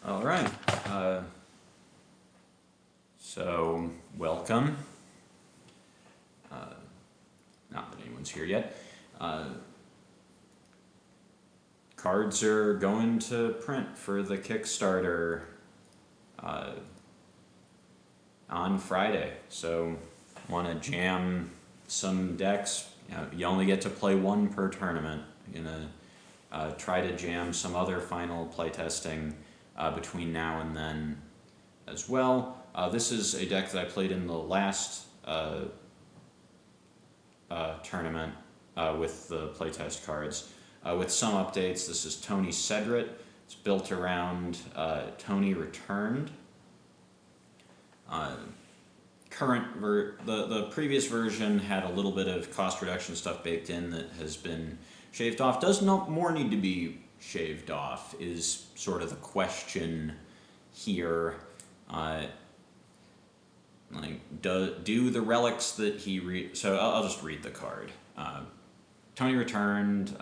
All right. So, welcome. Not that anyone's here yet. Cards are going to print for the Kickstarter on Friday. So, want to jam some decks? You only get to play one per tournament. You're gonna try to jam some other final playtesting between now and then as well. This is a deck that I played in the last tournament with the playtest cards. With some updates, this is Tony Cedrit. It's built around Tony Returned. The previous version had a little bit of cost reduction stuff baked in that has been shaved off. Does no more need to be shaved off is sort of the question here. Do the relics that he so I'll just read the card. Tony Returned,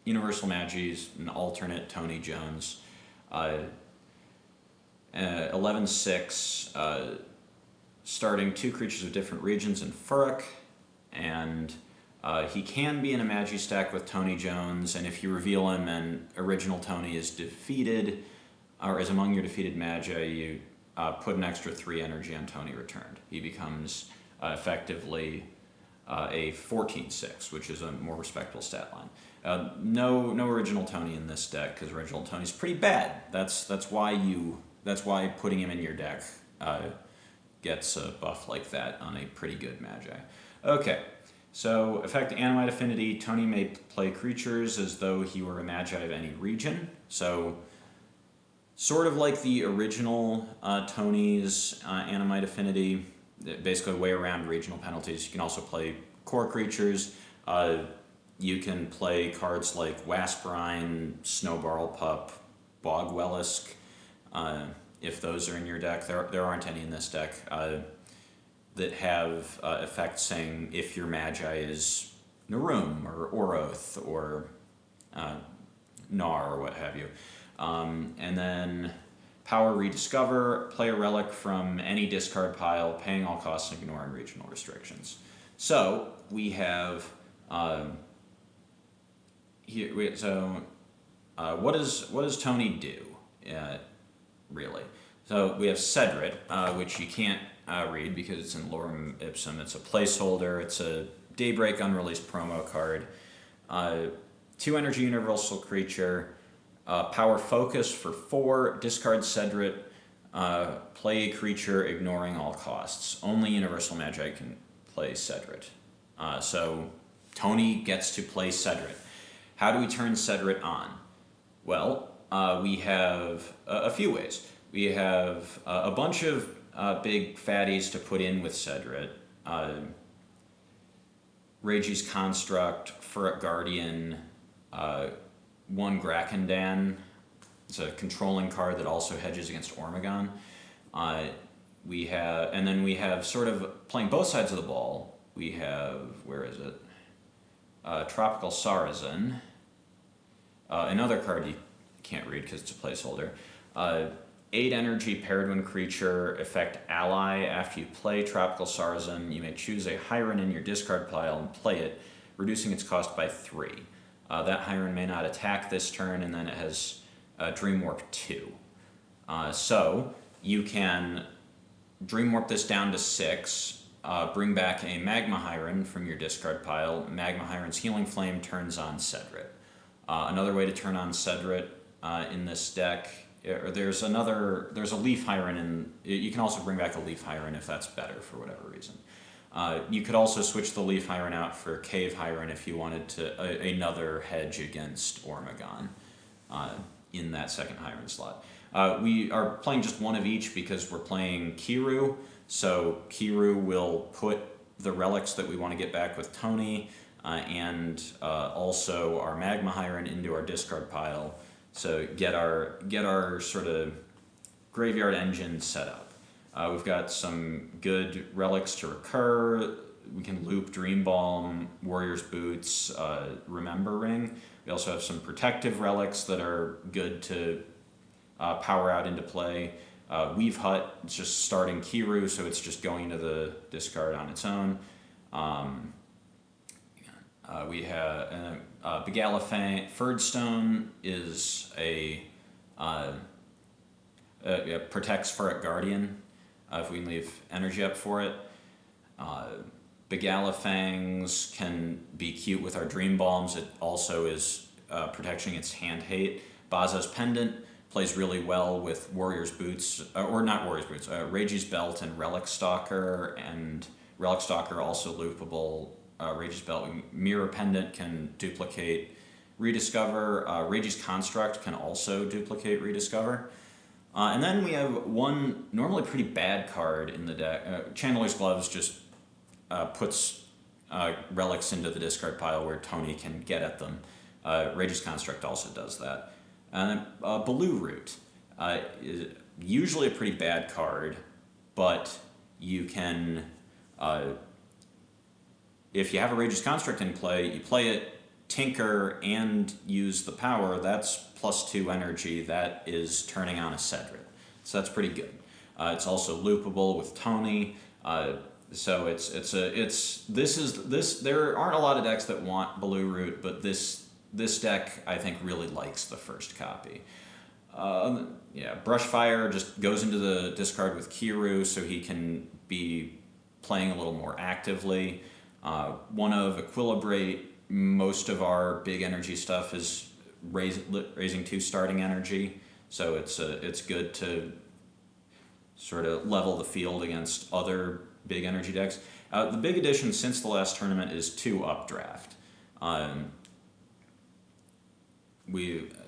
Universal Magi's an alternate Tony Jones. 11/6, starting 2 creatures of different regions in Furok, and he can be in a Magi stack with Tony Jones, and if you reveal him and original Tony is defeated, or is among your defeated Magi, you put an extra 3 energy on Tony Returned. He becomes effectively a 14/6, which is a more respectable stat line. No original Tony in this deck, because original Tony's pretty bad. That's why putting him in your deck gets a buff like that on a pretty good Magi. Okay, so effect Animite Affinity. Tony may play creatures as though he were a Magi of any region. So sort of like the original Tony's Animite Affinity, basically a way around regional penalties. You can also play core creatures. You can play cards like Wasprine, Snowbarrel Pup, Bogwellisk. If those are in your deck, there aren't any in this deck that have effects saying if your Magi is Narum or Oroth or Gnar or what have you. And then Power Rediscover, play a relic from any discard pile, paying all costs and ignoring regional restrictions. So we have what does Tony do? Really. So we have Cedrit, which you can't read because it's in Lorem Ipsum. It's a placeholder. It's a Daybreak unreleased promo card. 2 energy universal creature. Power Focus for 4. Discard Cedrit. Play a creature ignoring all costs. Only Universal Magi can play Cedrit. So Tony gets to play Cedrit. How do we turn Cedrit on? Well, we have a few ways. We have a bunch of big fatties to put in with Cedrit. Rayje's Construct, Furok Guardian, 1 Grakanden. It's a controlling card that also hedges against Ormagon. We have sort of playing both sides of the ball. We have, where is it? Tropical Sarazen. Another card you can't read because it's a placeholder. 8 energy paired when creature, effect ally. After you play Tropical Sarazen, you may choose a Hyren in your discard pile and play it, reducing its cost by 3. That Hyren may not attack this turn, and then it has Dream Warp 2. So you can Dream Warp this down to 6, bring back a Magma Hyren from your discard pile. Magma Hyren's Healing Flame turns on Cedrit. Another way to turn on Cedrit in this deck, there's a Leaf Hyren, and you can also bring back a Leaf Hyren if that's better for whatever reason. You could also switch the Leaf Hyren out for Cave Hyren if you wanted to another hedge against Ormagon in that second Hyren slot. We are playing just one of each because we're playing Keru, so Keru will put the relics that we want to get back with Tony and also our Magma Hyren into our discard pile. So get our sort of graveyard engine set up. We've got some good relics to recur. We can loop Dream Balm, Warrior's Boots, Remember Ring. We also have some protective relics that are good to power out into play. Weave Hut, it's just starting Keru, so it's just going to the discard on its own. We have Bagala Fangs. Furdstone is protects Furok Guardian if we can leave energy up for it. Bagala Fangs can be cute with our Dream Balms. It also is protection against hand hate. Bazha's Pendant plays really well with Warrior's Boots, or not Warrior's Boots, Rayje's Belt and Relic Stalker, and Relic Stalker also loopable. Rayje's Belt, Mirror Pendant can duplicate Rediscover. Rayje's Construct can also duplicate Rediscover. And then we have one normally pretty bad card in the deck. Chandler's Gloves just puts relics into the discard pile where Tony can get at them. Rayje's Construct also does that. And then Baloo Root is usually a pretty bad card, but you can, if you have a Rayje's Construct in play, you play it, tinker, and use the power, that's +2 energy, that is turning on a Cedrit. So that's pretty good. It's also loopable with Tony. So there aren't a lot of decks that want Baloo Root, but this deck I think really likes the first copy. Brushfire just goes into the discard with Keru, so he can be playing a little more actively. One of Equilibrate, most of our big energy stuff is raising 2 starting energy, so it's good to sort of level the field against other big energy decks. The big addition since the last tournament is 2 Updraft.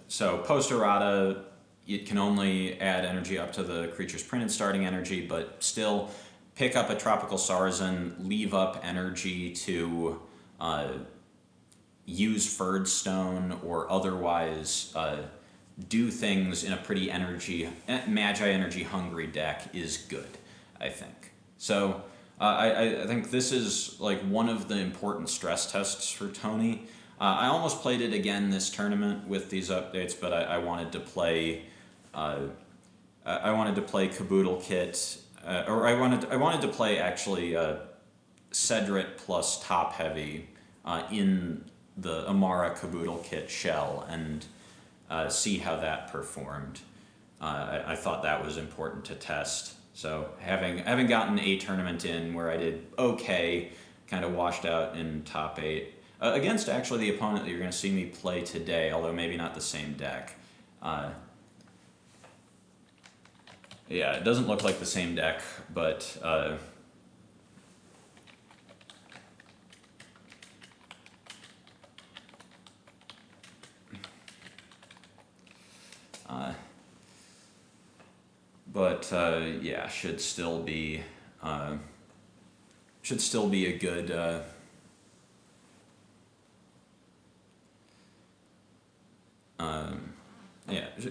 So post errata, it can only add energy up to the creature's printed starting energy, but still pick up a Tropical Sarazen, leave up energy to use Furdstone or otherwise do things in a pretty Magi energy hungry deck is good, I think. So I think this is like one of the important stress tests for Tony. I almost played it again this tournament with these updates, but I wanted to play Caboodle Kit, or I wanted to play actually Cedrit plus Top Heavy in the Amara Caboodle Kit shell and see how that performed. I thought that was important to test. So having gotten a tournament in where I did okay, kind of washed out in top 8, against actually the opponent that you're going to see me play today, although maybe not the same deck. Yeah, it doesn't look like the same deck, but yeah, should still be a good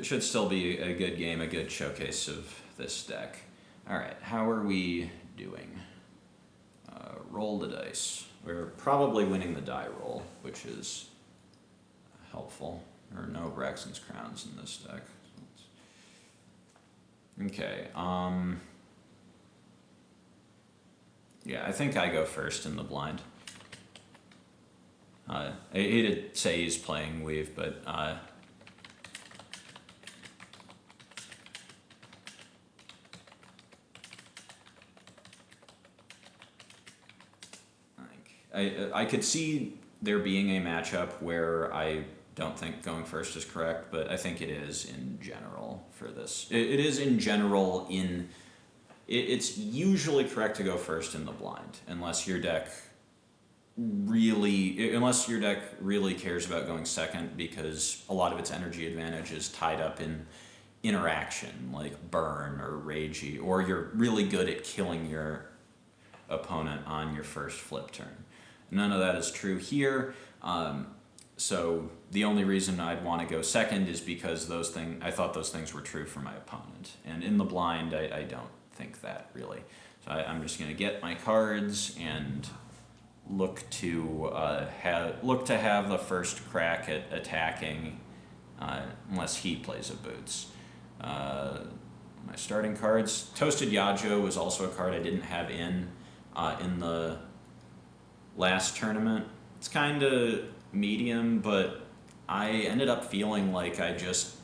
should still be a good game, a good showcase of this deck. All right, how are we doing? Roll the dice. We're probably winning the die roll, which is helpful. There are no Braxton's Crowns in this deck. Okay, yeah, I think I go first in the blind. I hate to say he's playing Weave, but I could see there being a matchup where I don't think going first is correct, but I think it is in general for this. It is in general it's usually correct to go first in the blind, unless your deck really cares about going second, because a lot of its energy advantage is tied up in interaction, like burn or Rayje, or you're really good at killing your opponent on your first flip turn. None of that is true here. So the only reason I'd want to go second is because I thought those things were true for my opponent. And in the blind, I don't think that really. So I'm just going to get my cards and look to have the first crack at attacking, unless he plays a boots. My starting cards. Toasted Yajo was also a card I didn't have in the last tournament. It's kind of medium, but I ended up feeling like I just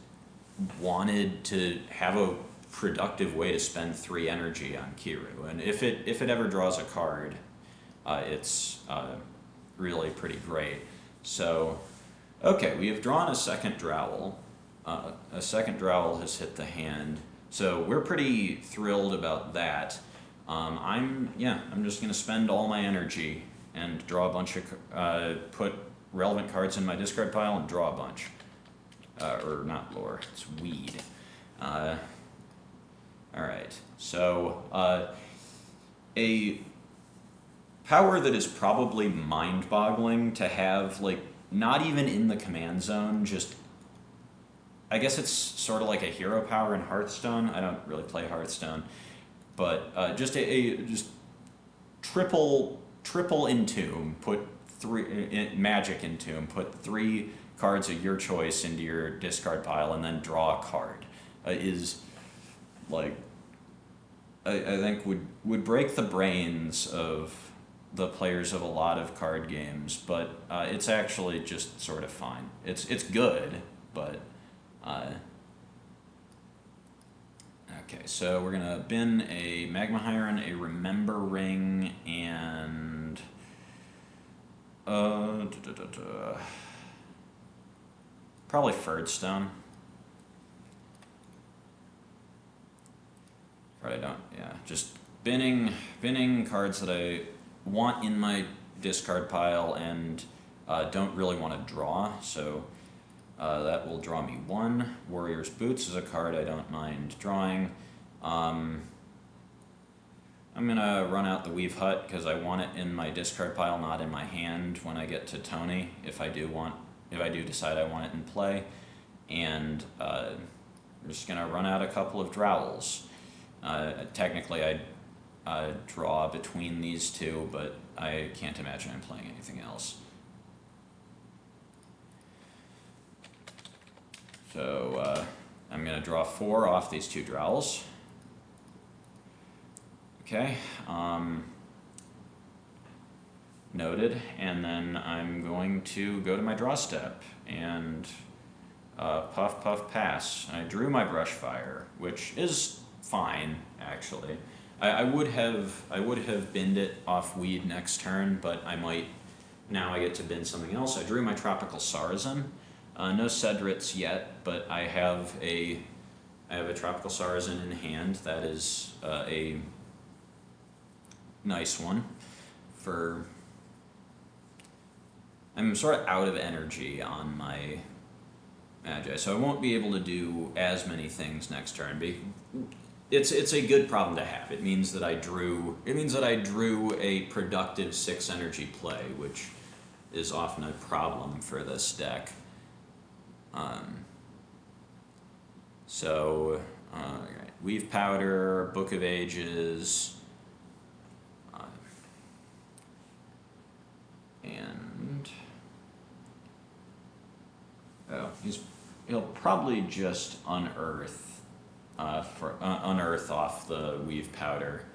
wanted to have a productive way to spend 3 energy on Keru, and if it ever draws a card, it's really pretty great. So, okay, we have drawn a second Drowl. A second Drowl has hit the hand, so we're pretty thrilled about that. I'm just gonna spend all my energy and draw a bunch of put relevant cards in my discard pile and draw a bunch. Or not lore, it's weed. Alright, so a power that is probably mind-boggling to have, like, not even in the command zone, just, I guess it's sort of like a hero power in Hearthstone. I don't really play Hearthstone, but just just triple entomb, put 3 magic entomb, put 3 cards of your choice into your discard pile and then draw a card is like I think would break the brains of the players of a lot of card games, but it's actually just sort of fine. It's good, but okay. So we're gonna bin a Magma Hyren, a Remember Ring, and probably Furdstone. Right, I don't. Yeah, just binning cards that I want in my discard pile and don't really want to draw. So that will draw me 1. Warrior's Boots is a card I don't mind drawing. I'm gonna run out the Weave Hut because I want it in my discard pile, not in my hand when I get to Tony. If I do decide I want it in play, and I'm just gonna run out a couple of Drowls. Technically, I draw between these 2, but I can't imagine I'm playing anything else. So I'm gonna draw 4 off these 2 Drowls. Okay, noted, and then I'm going to go to my draw step and puff, puff, pass. I drew my Brushfire, which is fine, actually. I would have binned it off weed next turn, but I might, now I get to bin something else. I drew my Tropical Sarazen. No Cedrits yet, but I have a Tropical Sarazen in hand. That is a nice one for, I'm sort of out of energy on my Magi, so I won't be able to do as many things next turn. It's a good problem to have. It means that I drew a productive 6 energy play, which is often a problem for this deck. So Weave Powder, Book of Ages, and he'll probably just unearth unearth off the Weave Powder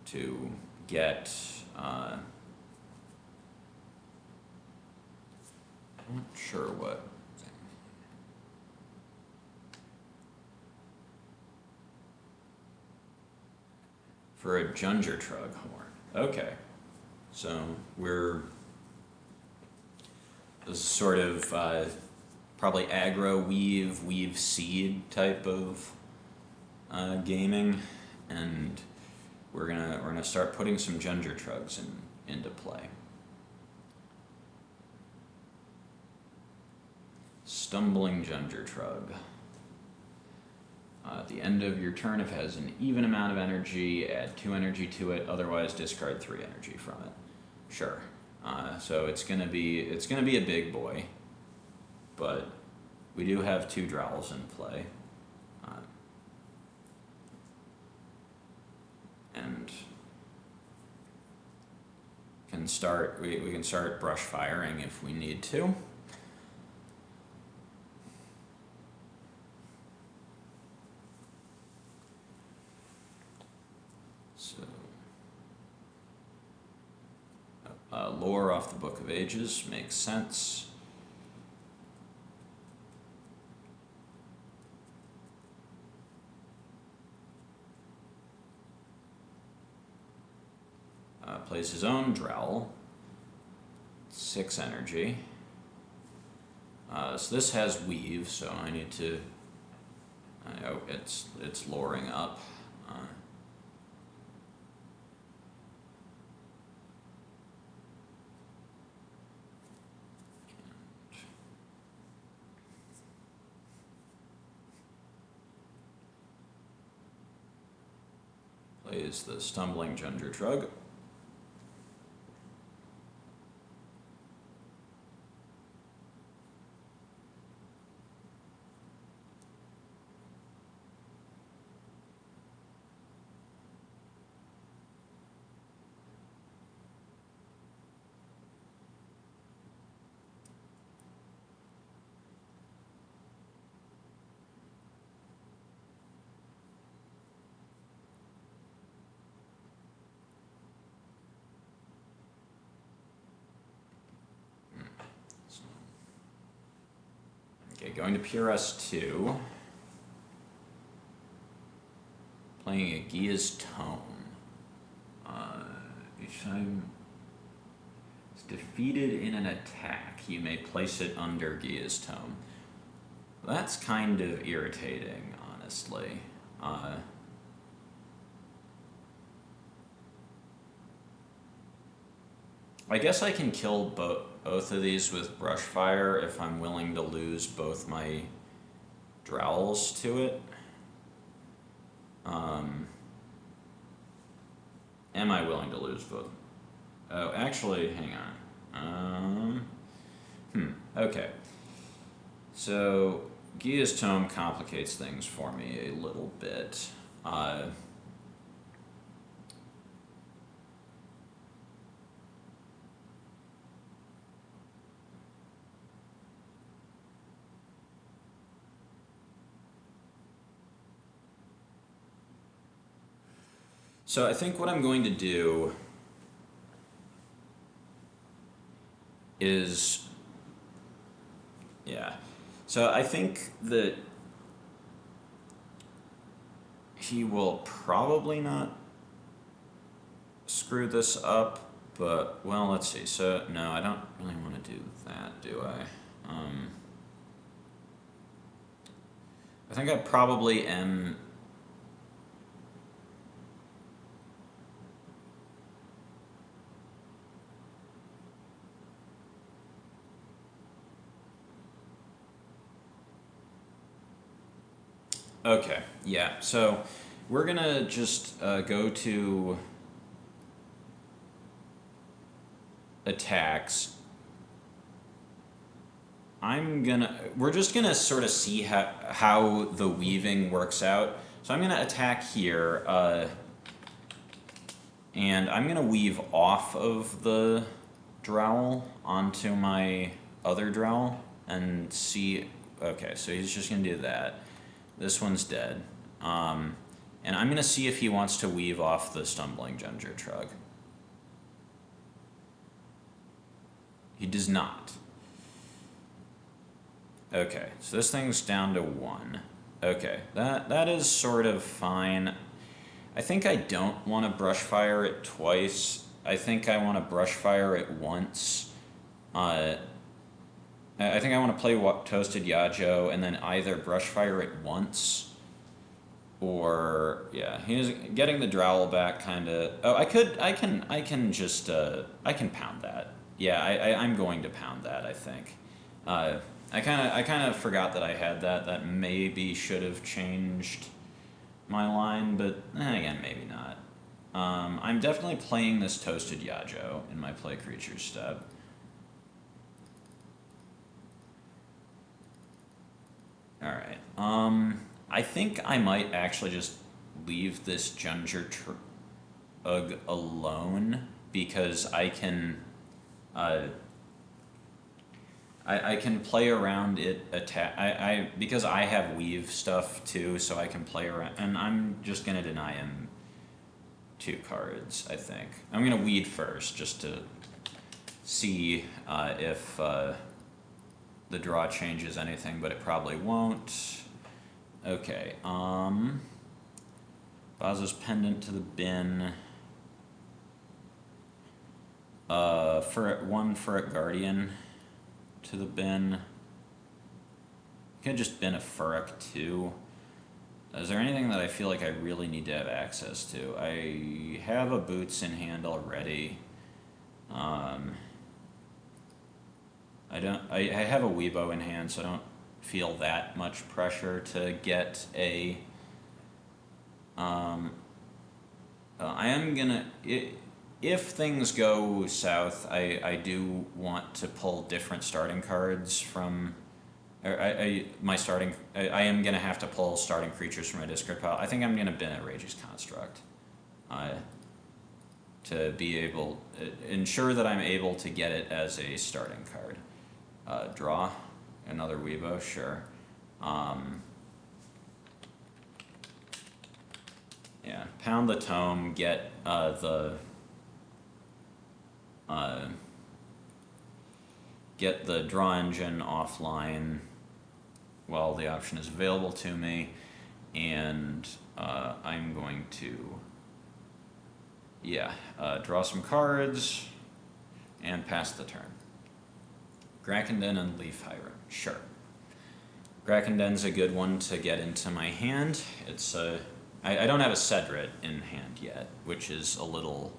to get I'm not sure what. For a Junger Trug Horn. Okay. So this is sort of probably aggro weave seed type of gaming, and we're gonna start putting some Junger Trugs into play. Stumbling Junger Trug. At the end of your turn, if it has an even amount of energy, add 2 energy to it. Otherwise, discard 3 energy from it. Sure. So it's gonna be a big boy, but we do have 2 Drowls in play, and we can start brush firing if we need to. So, lore off the Book of Ages makes sense. Plays his own Drowl. 6 energy. So this has Weave, so I need to. Oh, it's luring up. Plays the Stumbling Ginger Trug. Okay, going to PRS2. Playing a Gia's Tome. Each time it's defeated in an attack, you may place it under Gia's Tome. That's kind of irritating, honestly. I guess I can kill both of these with Brushfire if I'm willing to lose both my Drowls to it. Am I willing to lose both? Oh, actually, hang on. Okay. So, Gia's Tome complicates things for me a little bit. So I think what I'm going to do is, so I think that he will probably not screw this up, but, well, let's see. So, no, I don't really want to do that, do I? I think I probably am. Okay, yeah, so we're gonna just go to attacks. We're just gonna sort of see how the weaving works out. So I'm gonna attack here, and I'm gonna weave off of the Drowl onto my other Drowl and see, okay, so he's just gonna do that. This one's dead. And I'm going to see if he wants to weave off the Stumbling Ginger Trug. He does not. Okay, so this thing's down to 1. Okay, that is sort of fine. I think I don't want to Brushfire it twice. I think I want to Brushfire it once. I think I want to play Toasted Yajo and then either Brushfire it once, or he's getting the Drowl back, kind of. Oh, I can just I can pound that. Yeah, I'm going to pound that. I think. I kind of forgot that I had that. That maybe should have changed my line, but again, maybe not. I'm definitely playing this Toasted Yajo in my play creature step. Alright, I think I might actually just leave this Ginger Trug alone, because I can, I can play around it, because I have weave stuff too, so I can play around, and I'm just gonna deny him 2 cards, I think. I'm going to weed first, just to see if the draw changes anything, but it probably won't. Okay, Bazha's Pendant to the bin. One Furok Guardian to the bin. Could have just been a Furok too. Is there anything that I feel like I really need to have access to? I have a Boots in hand already. I have a Weebo in hand, so I don't feel that much pressure to get a. I am gonna. If things go south, I do want to pull different starting cards from. I am gonna have to pull starting creatures from my discard pile. I think I'm gonna bin at Rayje's Construct, to be able ensure that I'm able to get it as a starting card. Draw another Weebo, sure. Yeah, pound the tome, get the draw engine offline while the option is available to me, and I'm going to draw some cards and pass the turn. Grakanden and Leaf Hyren, sure. Grakanden's a good one to get into my hand. It's I don't have a Cedrit in hand yet, which is a little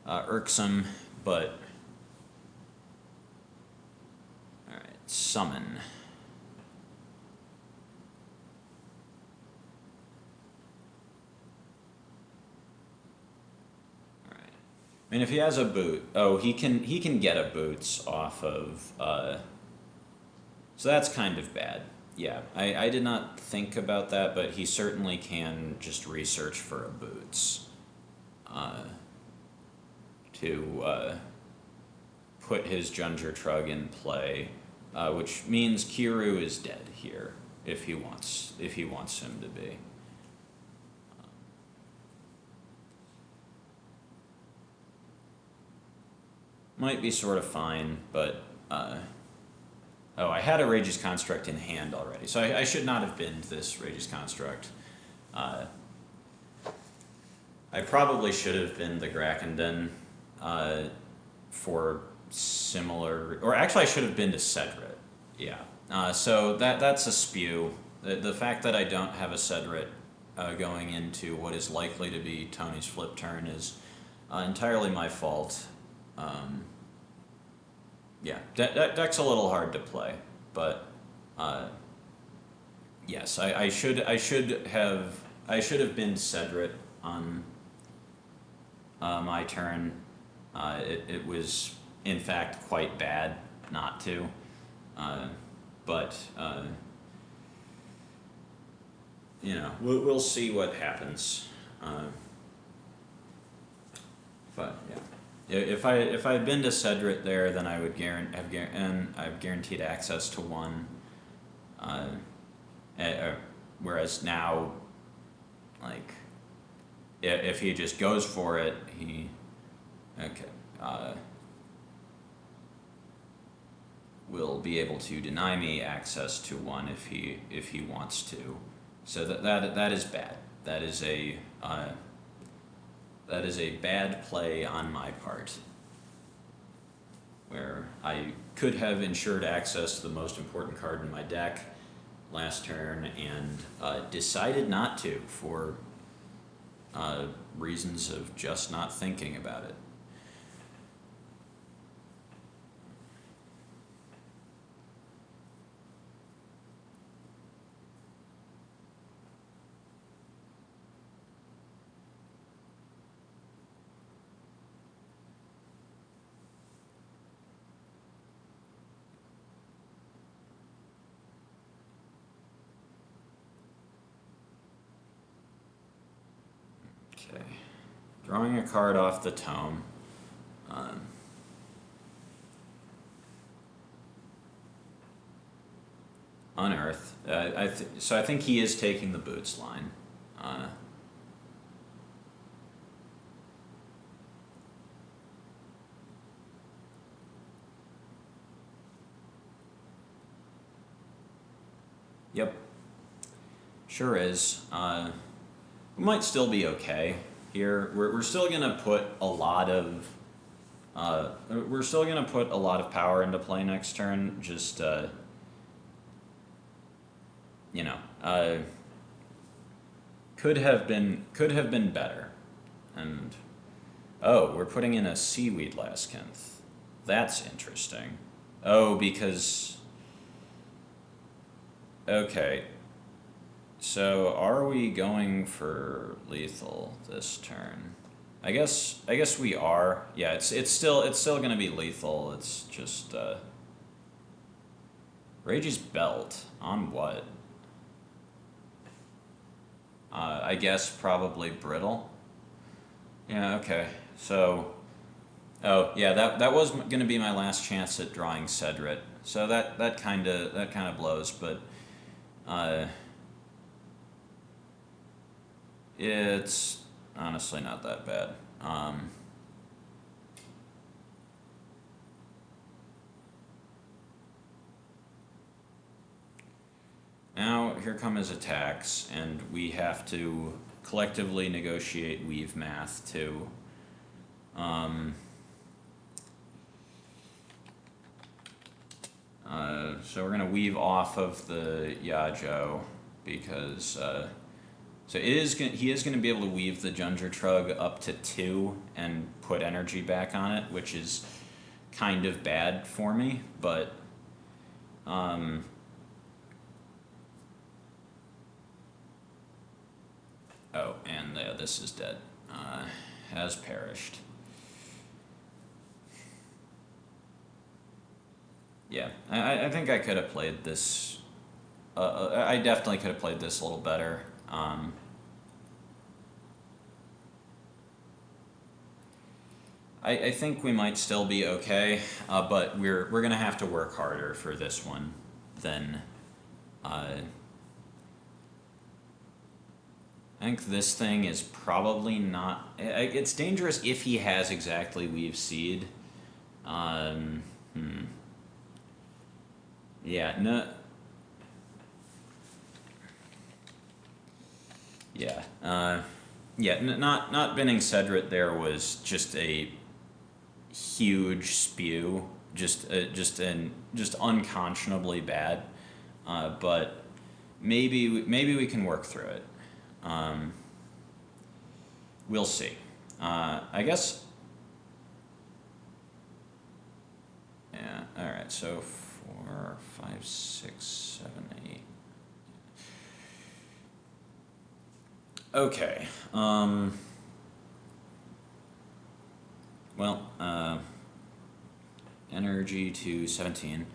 irksome, but alright, summon. Alright. I mean, if he has a boot, he can get a Boots off of so that's kind of bad. Yeah, I did not think about that, but he certainly can just research for a Boots to put his Junger Trug in play, which means Keru is dead here if he wants him to be. Might be sort of fine, but I had a Rayje's Construct in hand already, so I should not have binned this Rayje's Construct. I probably should have binned the Grakanden for similar, or actually I should have binned a Cedrit. Yeah. So that's a spew. The fact that I don't have a Cedrit going into what is likely to be Tony's flip turn is entirely my fault. Yeah, deck's a little hard to play, but yes, I should have been Cedrit on my turn. It was in fact quite bad not to, but we'll see what happens. But yeah. If I had been to Cedrit there, then I would I've guaranteed access to one. Whereas now, like, if he just goes for it, will be able to deny me access to one if he wants to. So that is bad. That is a bad play on my part, where I could have ensured access to the most important card in my deck last turn and decided not to for reasons of just not thinking about it. Okay, drawing a card off the tome. Unearth. So I think he is taking the Boots line. Sure is. We might still be okay here. We're still gonna put a lot of we're still gonna put a lot of power into play next turn. Just you know, could have been better. And oh, we're putting in a seaweed laskinth. That's interesting. Oh, because okay. So are we going for lethal this turn? I guess we are. Yeah, it's still gonna be lethal. It's just Rayje's belt on what? I guess probably brittle. Yeah. Okay. So. Oh yeah, that was gonna be my last chance at drawing Cedrit. So that kind of blows, but. It's honestly not that bad. Now, here come his attacks, and we have to collectively negotiate weave math too. So we're going to weave off of the Yajo because so he is going to be able to weave the Junger Trug up to 2 and put energy back on it, which is kind of bad for me, but oh, and this is dead. Has perished. Yeah, I think I could have played this. I definitely could have played this a little better. I think we might still be okay, but we're gonna have to work harder for this one than. I think this thing is probably not. It's dangerous if he has exactly Weave Seed. Yeah, no. Yeah. Yeah, not binning Cedrit there was just a huge spew, just unconscionably bad. But maybe we can work through it. We'll see. I guess. Yeah. All right. So 4, 5, 6, 7, 8. Okay. Well, energy to 17.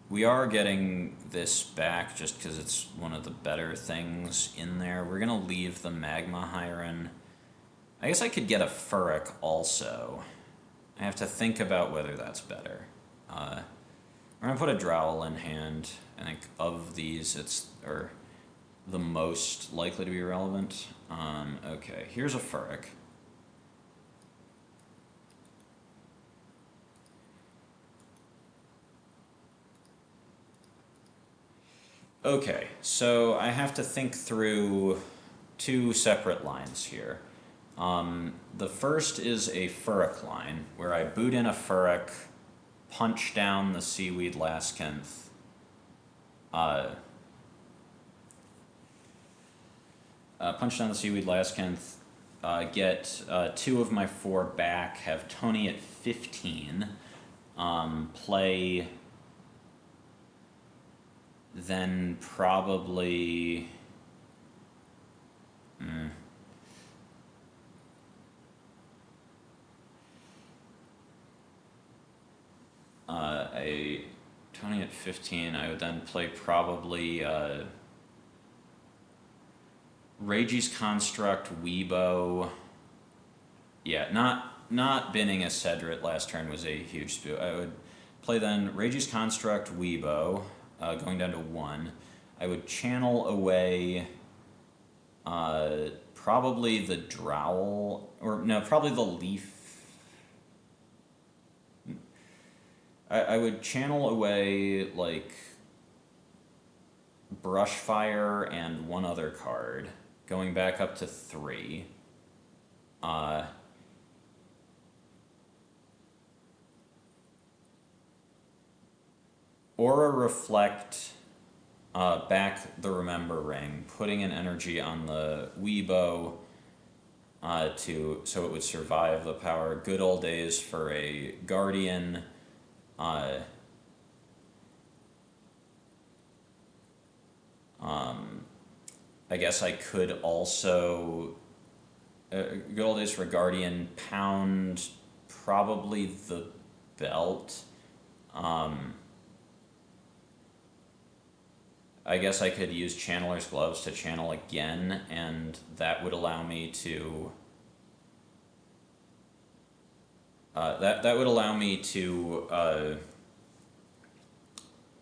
We are getting this back just because it's one of the better things in there. We're going to leave the Magma Hyren. I guess I could get a Furok also. I have to think about whether that's better. We're going to put a Drowl in hand. I think of these, it's the most likely to be relevant. Okay, here's a Furok. Okay, so I have to think through 2 separate lines here. The first is a Furok line, where I boot in a Furok, punch down the Seaweed Laskinth, get 2 of my 4 back, have Tony at 15, play, then probably... a Tony at 15, I would then play probably Rayje's Construct, Weebo. Yeah, not binning a Cedrit last turn was a huge spew. I would play then Rayje's Construct, Weebo, going down to 1. I would channel away probably the Drowl, or no, probably the Leaf. I would channel away, like, Brushfire and one other card, going back up to 3. Aura Reflect, back the Remember Ring, putting an energy on the Weebo so it would survive the power. Good old days for a Guardian. I guess I could also, good old days for a Guardian, pound probably the belt. I guess I could use Channeler's Gloves to channel again, and that would allow me to that would allow me to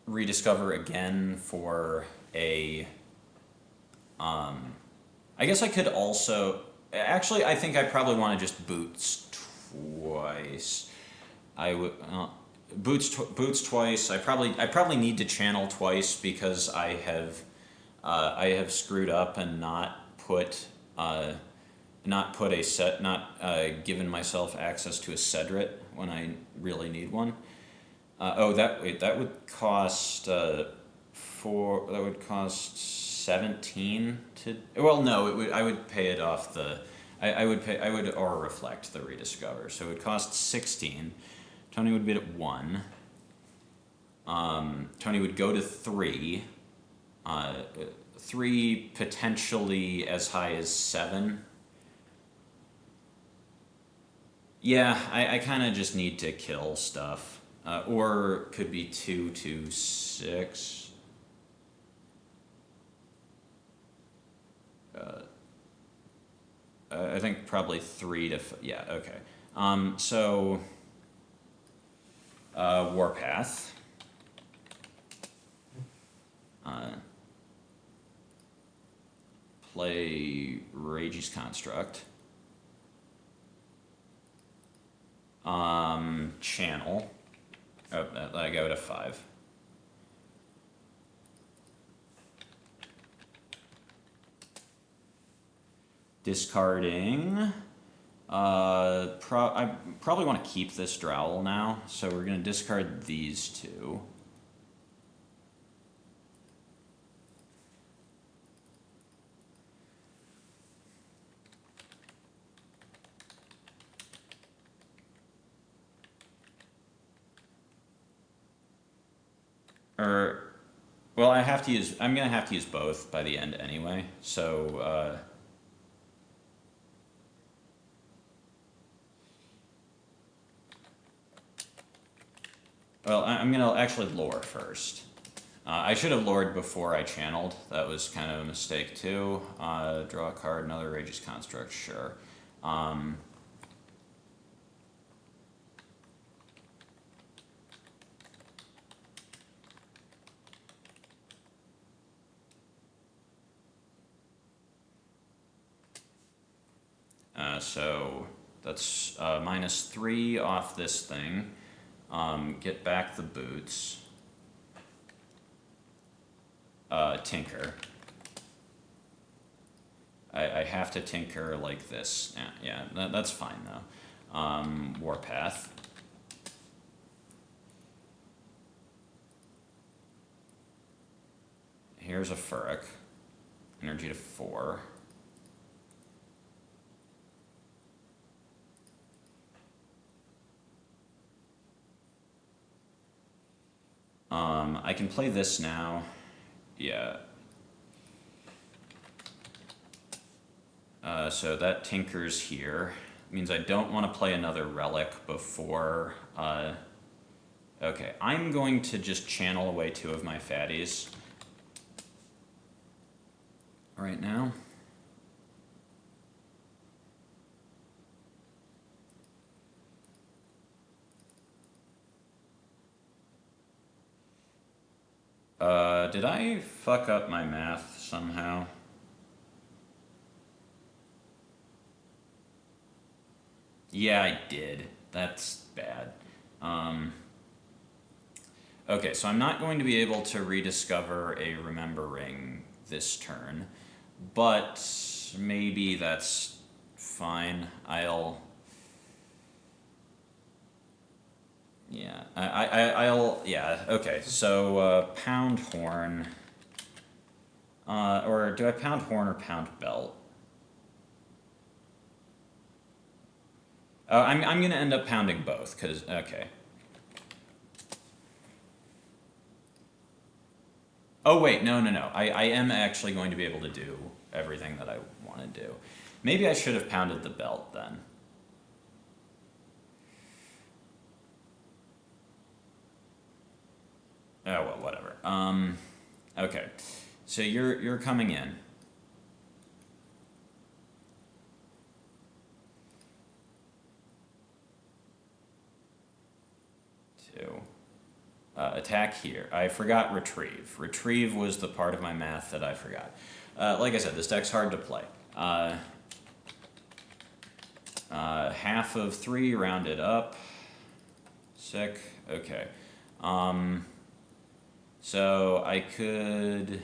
rediscover again for a I guess I could also, actually I think I probably want to just boots twice. I would boots twice. I probably need to channel twice because I have screwed up and not given myself access to a Cedrit when I really need one. That would cost that would cost 17 to, well, no, I would pay it off I would Aura Reflect the Rediscover, so it would cost 16. Tony would bid at 1. Tony would go to 3. 3 potentially as high as 7. Yeah, I kind of just need to kill stuff. Or could be 2 to 6. I think probably 3 to yeah, okay. So Warpath. Play Rayje's Construct. Channel. Oh, I go to 5. Discarding. I probably want to keep this Drowl now, so we're going to discard these 2. Well, I'm going to have to use both by the end anyway, so, well, I'm going to actually lore first. I should have lored before I channeled. That was kind of a mistake too. Draw a card, another Rayje's Construct, sure. So that's -3 off this thing. Get back the boots. Tinker. I have to tinker like this. Yeah, that's fine though. Warpath. Here's a Furok. Energy to 4. I can play this now. Yeah. So that tinkers here. Means I don't want to play another relic before... okay, I'm going to just channel away 2 of my fatties right now. Did I fuck up my math somehow? Yeah, I did. That's bad. Okay, so I'm not going to be able to rediscover a Remember Ring this turn, but maybe that's fine. Yeah, okay, so Pound Horn, or do I Pound Horn or Pound Belt? I'm gonna end up pounding both, because, okay. Oh wait, no. I am actually going to be able to do everything that I want to do. Maybe I should have pounded the belt then. Oh well, whatever. Okay. So you're coming in. Two. Attack here. I forgot retrieve. Retrieve was the part of my math that I forgot. Like I said, this deck's hard to play. Half of 3, rounded up. Sick. Okay. So I could...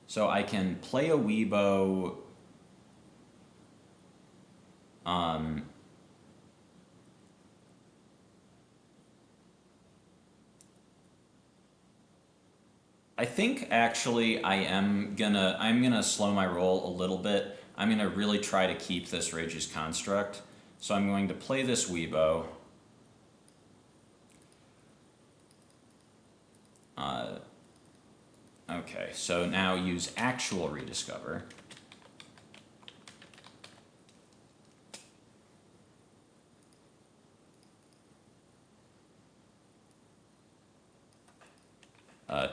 So I can play a Weebo... I think actually I'm gonna slow my roll a little bit. I'm gonna really try to keep this Rayje's Construct. So I'm going to play this Weebo. Okay, so now use actual Rediscover.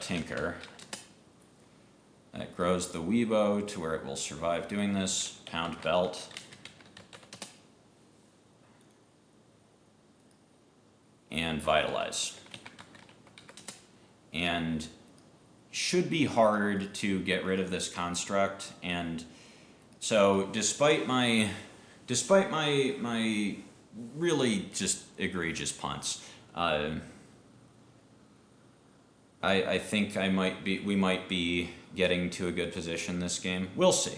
Tinker. That grows the Weebo to where it will survive doing this. Pound Belt. And Vitalize. And should be hard to get rid of this construct, and so despite my really just egregious punts, I think we might be getting to a good position this game. We'll see.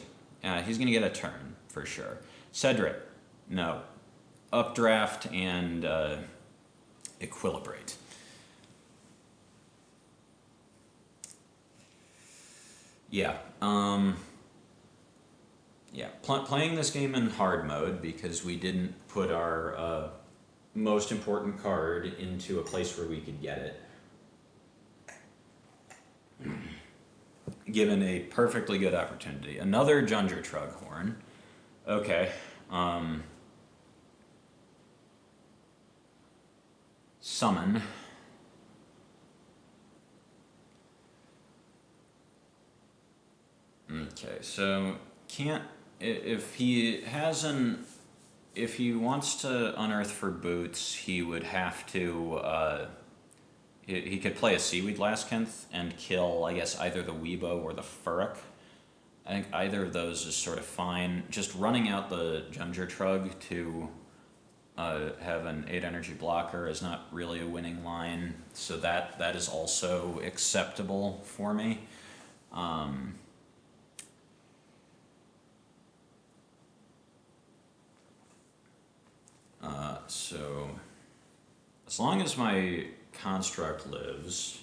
He's gonna get a turn for sure. Cedrit, no. Updraft and Equilibrate. Yeah. Playing this game in hard mode because we didn't put our most important card into a place where we could get it. Given a perfectly good opportunity. Another Junger Trughorn. Okay. Summon. Okay, so if he wants to unearth for boots, he would have to he could play a Seaweed Laskinth and kill, I guess, either the Weebo or the Furok. I think either of those is sort of fine. Just running out the Junger Trug to have an 8 energy blocker is not really a winning line, so that is also acceptable for me. So as long as my construct lives,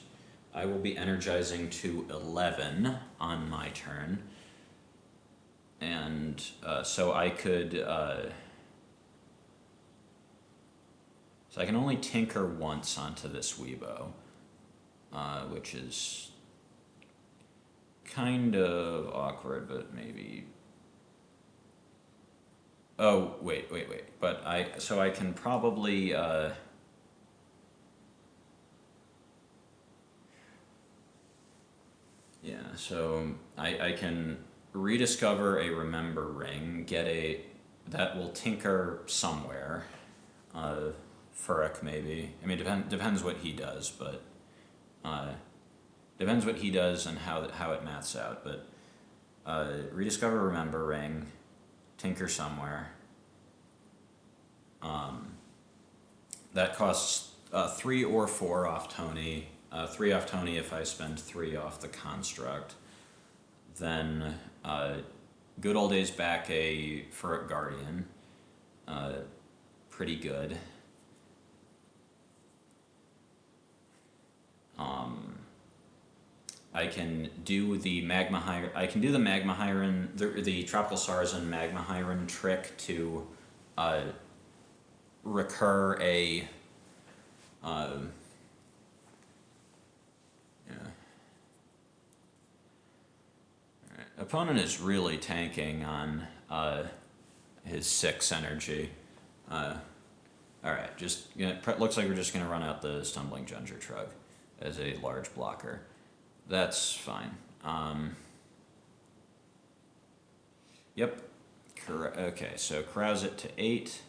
I will be energizing to 11 on my turn, and so I could so I can only tinker once onto this Weebo, which is kind of awkward, but maybe. Oh, wait. But so I can probably, yeah, so I can rediscover a Remember Ring, that will tinker somewhere. Furok maybe. I mean, depends what he does, but, depends what he does and how it maths out, but, rediscover Remember Ring. Tinker somewhere. That costs 3 or 4 off Tony. 3 off Tony if I spend 3 off the construct. Then good old days back a Furok Guardian. Pretty good. I can do the Magma Hyren. I can do the Magma Hyren, the Tropical Sarazen Magma Hyren trick to recur a. Yeah. Right. Opponent is really tanking on his 6 energy. All right, looks like we're just gonna run out the Stumbling Ginger Trug as a large blocker. That's fine. Yep. Okay, so carouse it to 8.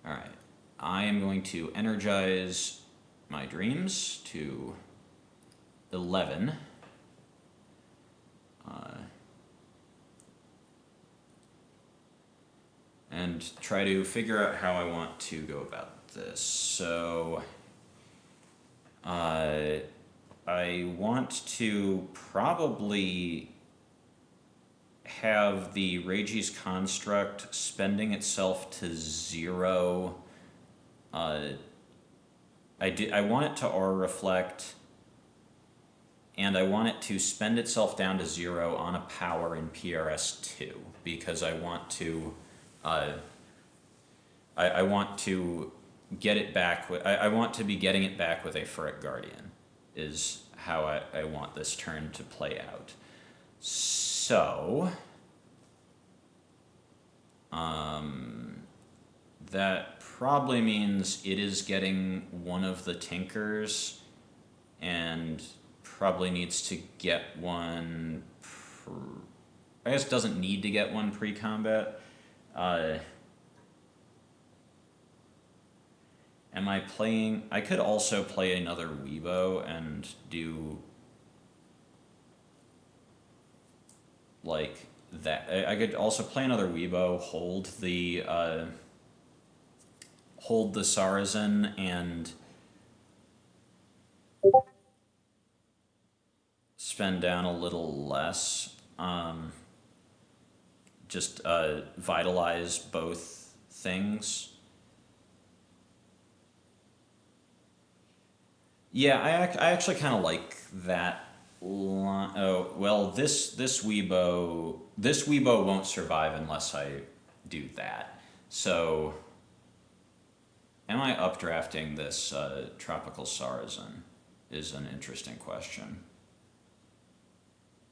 All right. I am going to energize my dreams to 11. And try to figure out how I want to go about this. So I want to probably have the Rayje's construct spending itself to 0. I want it to aura reflect, and I want it to spend itself down to 0 on a power in PRS2 because I want to. I want to get it back. I want to be getting it back with a Furok Guardian. Is how I want this turn to play out. So that probably means it is getting one of the Tinkers and probably needs to get one. I guess doesn't need to get one pre-combat. Am I playing? I could also play another Weebo and do like that. I could also play another Weebo, hold the Sarazen and spend down a little less. Just vitalize both things. Yeah, I actually kind of like that. Oh well, this Weebo won't survive unless I do that. So, am I updrafting this Tropical Sarazen? Is an interesting question.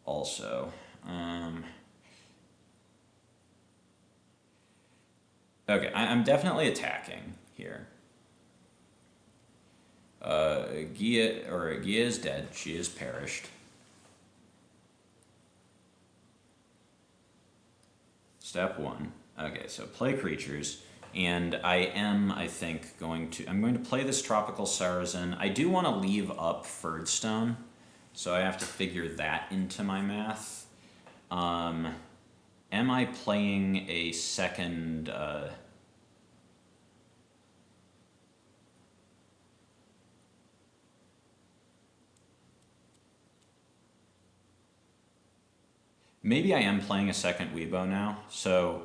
Also, okay, I'm definitely attacking here. Gia is dead. She is perished. Step 1. Okay, so play creatures. And I think, I'm going to play this Tropical Sarazen. I do want to leave up Furdstone, so I have to figure that into my math. Am I playing a second... Maybe I am playing a second Weebo now, so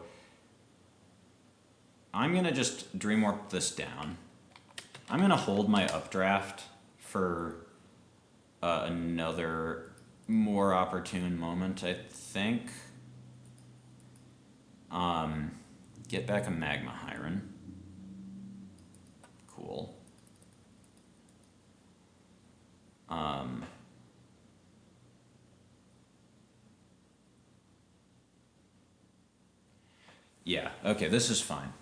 I'm going to just Dream Warp this down. I'm going to hold my Updraft for another more opportune moment, I think. Get back a Magma Hyren. Cool. Yeah, okay, this is fine.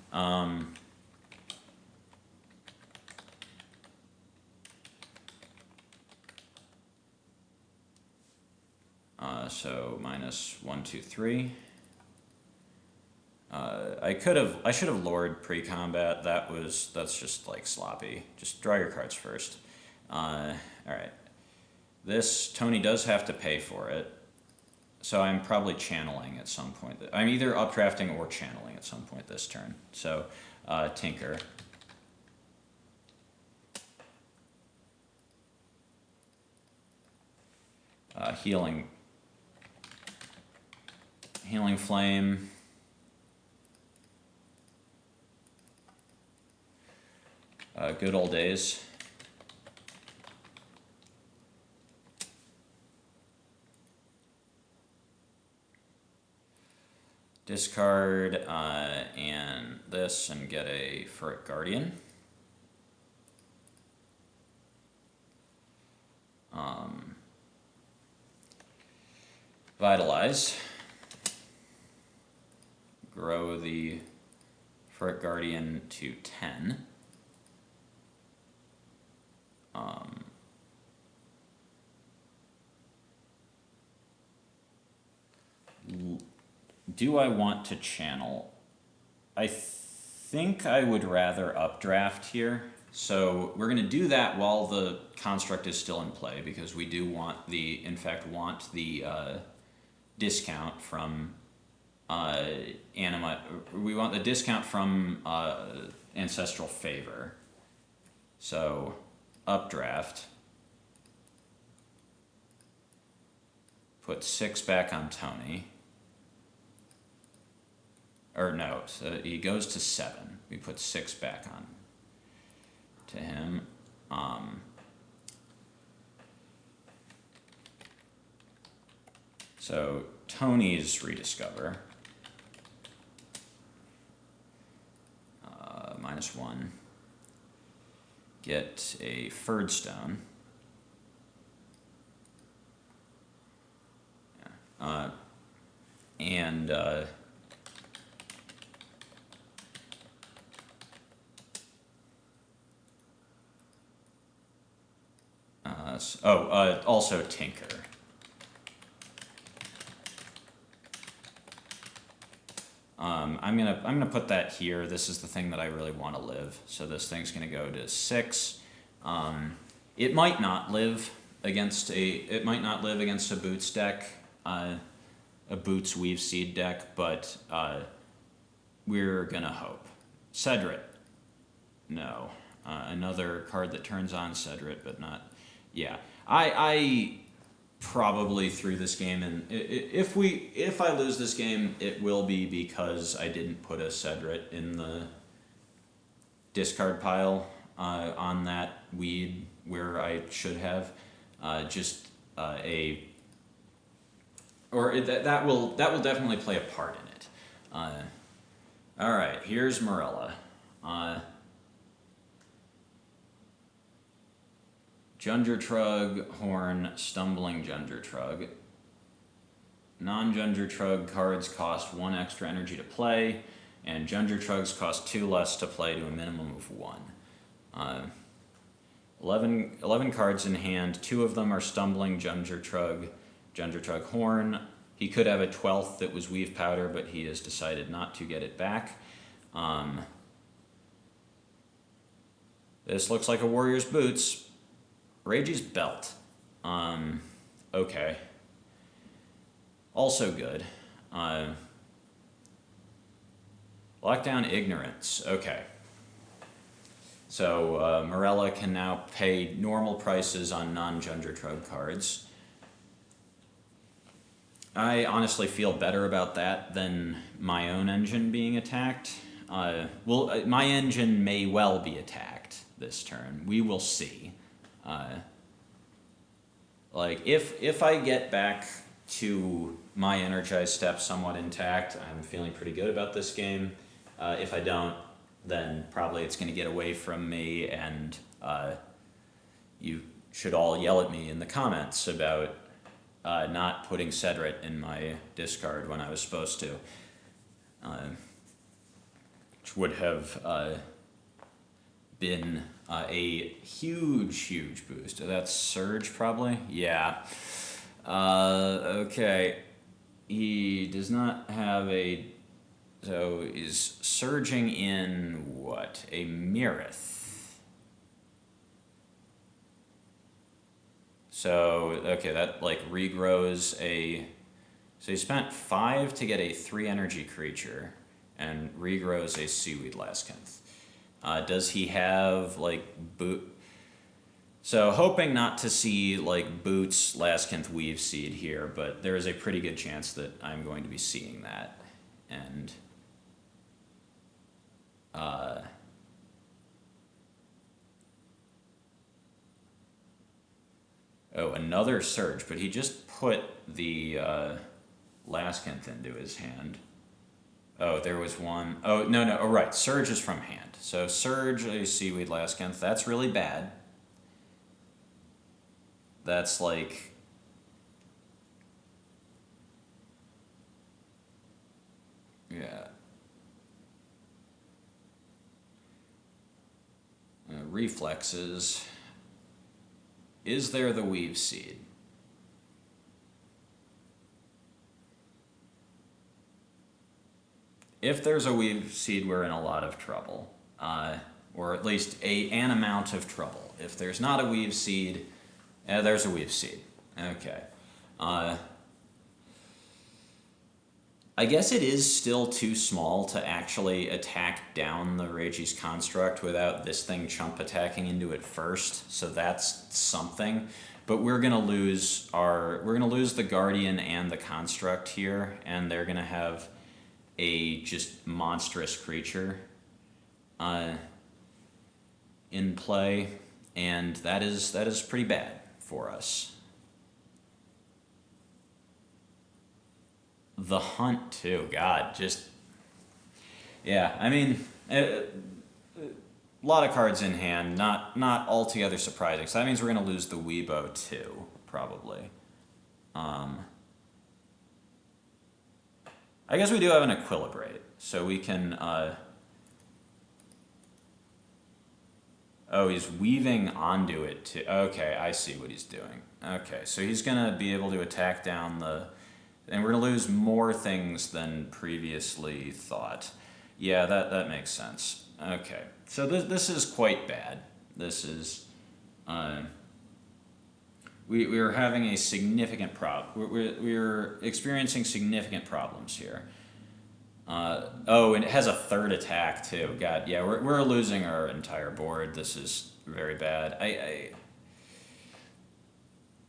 So minus 1, 2, 3. I should have lowered pre-combat. That's just like sloppy. Just draw your cards first. All right. This Tony does have to pay for it. So I'm probably channeling at some point. I'm either updrafting or channeling at some point this turn. So, Tinker. Healing Flame. Good old days. Discard and this and get a Furok Guardian. Vitalize. Grow the Furok Guardian to 10. Do I want to channel? I think I would rather Updraft here. So we're going to do that while the construct is still in play, because we do want the, in fact, want the discount from we want the discount from Ancestral Favor. So Updraft. Put 6 back on Tony. Or no, so he goes to 7. We put 6 back on to him. So Tony's Rediscover. -1. Get a Furdstone. Yeah. And also Tinker. I'm gonna put that here. This is the thing that I really want to live. So this thing's gonna go to 6. It might not live against a Boots deck, a Boots Weave Seed deck, but we're gonna hope. Cedrit. No. Another card that turns on Cedrit, but not. Yeah, I probably threw this game, and if I lose this game, it will be because I didn't put a Cedrit in the discard pile on that weed where I should have. That will definitely play a part in it. All right, here's Morella. Jungertrug, Horn, Stumbling Jungertrug. Non-Jungertrug cards cost 1 extra energy to play, and Jungertrugs cost 2 less to play to a minimum of 1. 11 cards in hand. 2 of them are Stumbling Jungertrug, Jungertrug Horn. He could have a 12th that was Weave Powder, but he has decided not to get it back. This looks like a Warrior's Boots. Rayje's Belt. Okay. Also good. Lockdown Ignorance. Okay. So Morella can now pay normal prices on non-Jungertrug cards. I honestly feel better about that than my own engine being attacked. My engine may well be attacked this turn. We will see. If I get back to my Energized Step somewhat intact, I'm feeling pretty good about this game. If I don't, then probably it's going to get away from me, and you should all yell at me in the comments about not putting Cedrit in my discard when I was supposed to, which would have been a huge boost. That's Surge, probably? Yeah. Okay. He does not have a... So is surging in what? A Mirith. So, okay, that regrows a... So he spent 5 to get a 3 energy creature and regrows a Seaweed Laskinth. Does he have So hoping not to see like Boots, Laskinth, Weave Seed here, but there is a pretty good chance that I'm going to be seeing that. And oh, another Surge, but he just put the Laskinth into his hand. Oh, there was one. Oh, no, no. Oh, right. Surge is from hand. So Surge, a Seaweed Laskinth. That's really bad. That's like... Yeah. Reflexes. Is there the Weave Seed? If there's a Weave Seed, we're in a lot of trouble. Or at least an amount of trouble. If there's not a Weave Seed, there's a Weave Seed. Okay. I guess it is still too small to actually attack down the Rayje's construct without this thing chump attacking into it first, so that's something. But we're gonna lose the Guardian and the construct here, and they're gonna have a just monstrous creature in play, and that is pretty bad for us. The Hunt too, God, just... Yeah, I mean, a lot of cards in hand, not altogether surprising. So that means we're going to lose the Weebo too, probably. I guess we do have an Equilibrate, so we can... Oh, he's weaving onto it too. Okay, I see what he's doing. Okay, so he's going to be able to attack down the... And we're going to lose more things than previously thought. Yeah, that makes sense. Okay, so this is quite bad. This is... we are having a significant problem. We're experiencing significant problems here. Oh, and it has a third attack too. God, yeah, we're losing our entire board. This is very bad.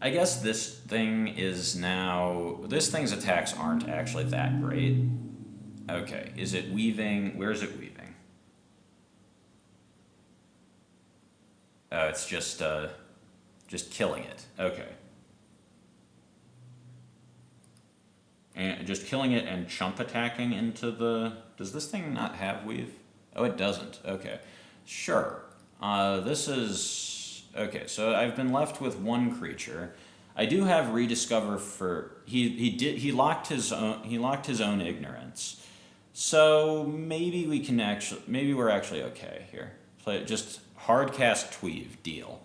I guess this thing is now... This thing's attacks aren't actually that great. Okay, is it weaving? Where is it weaving? Oh, it's just killing it. Okay. And just killing it and chump attacking into the... Does this thing not have weave? Oh, it doesn't. Okay. Sure. This is... Okay, so I've been left with one creature. I do have Rediscover for... He locked his own ignorance. So maybe we can actually... Maybe we're actually okay here. Play just hard cast Tweave, deal.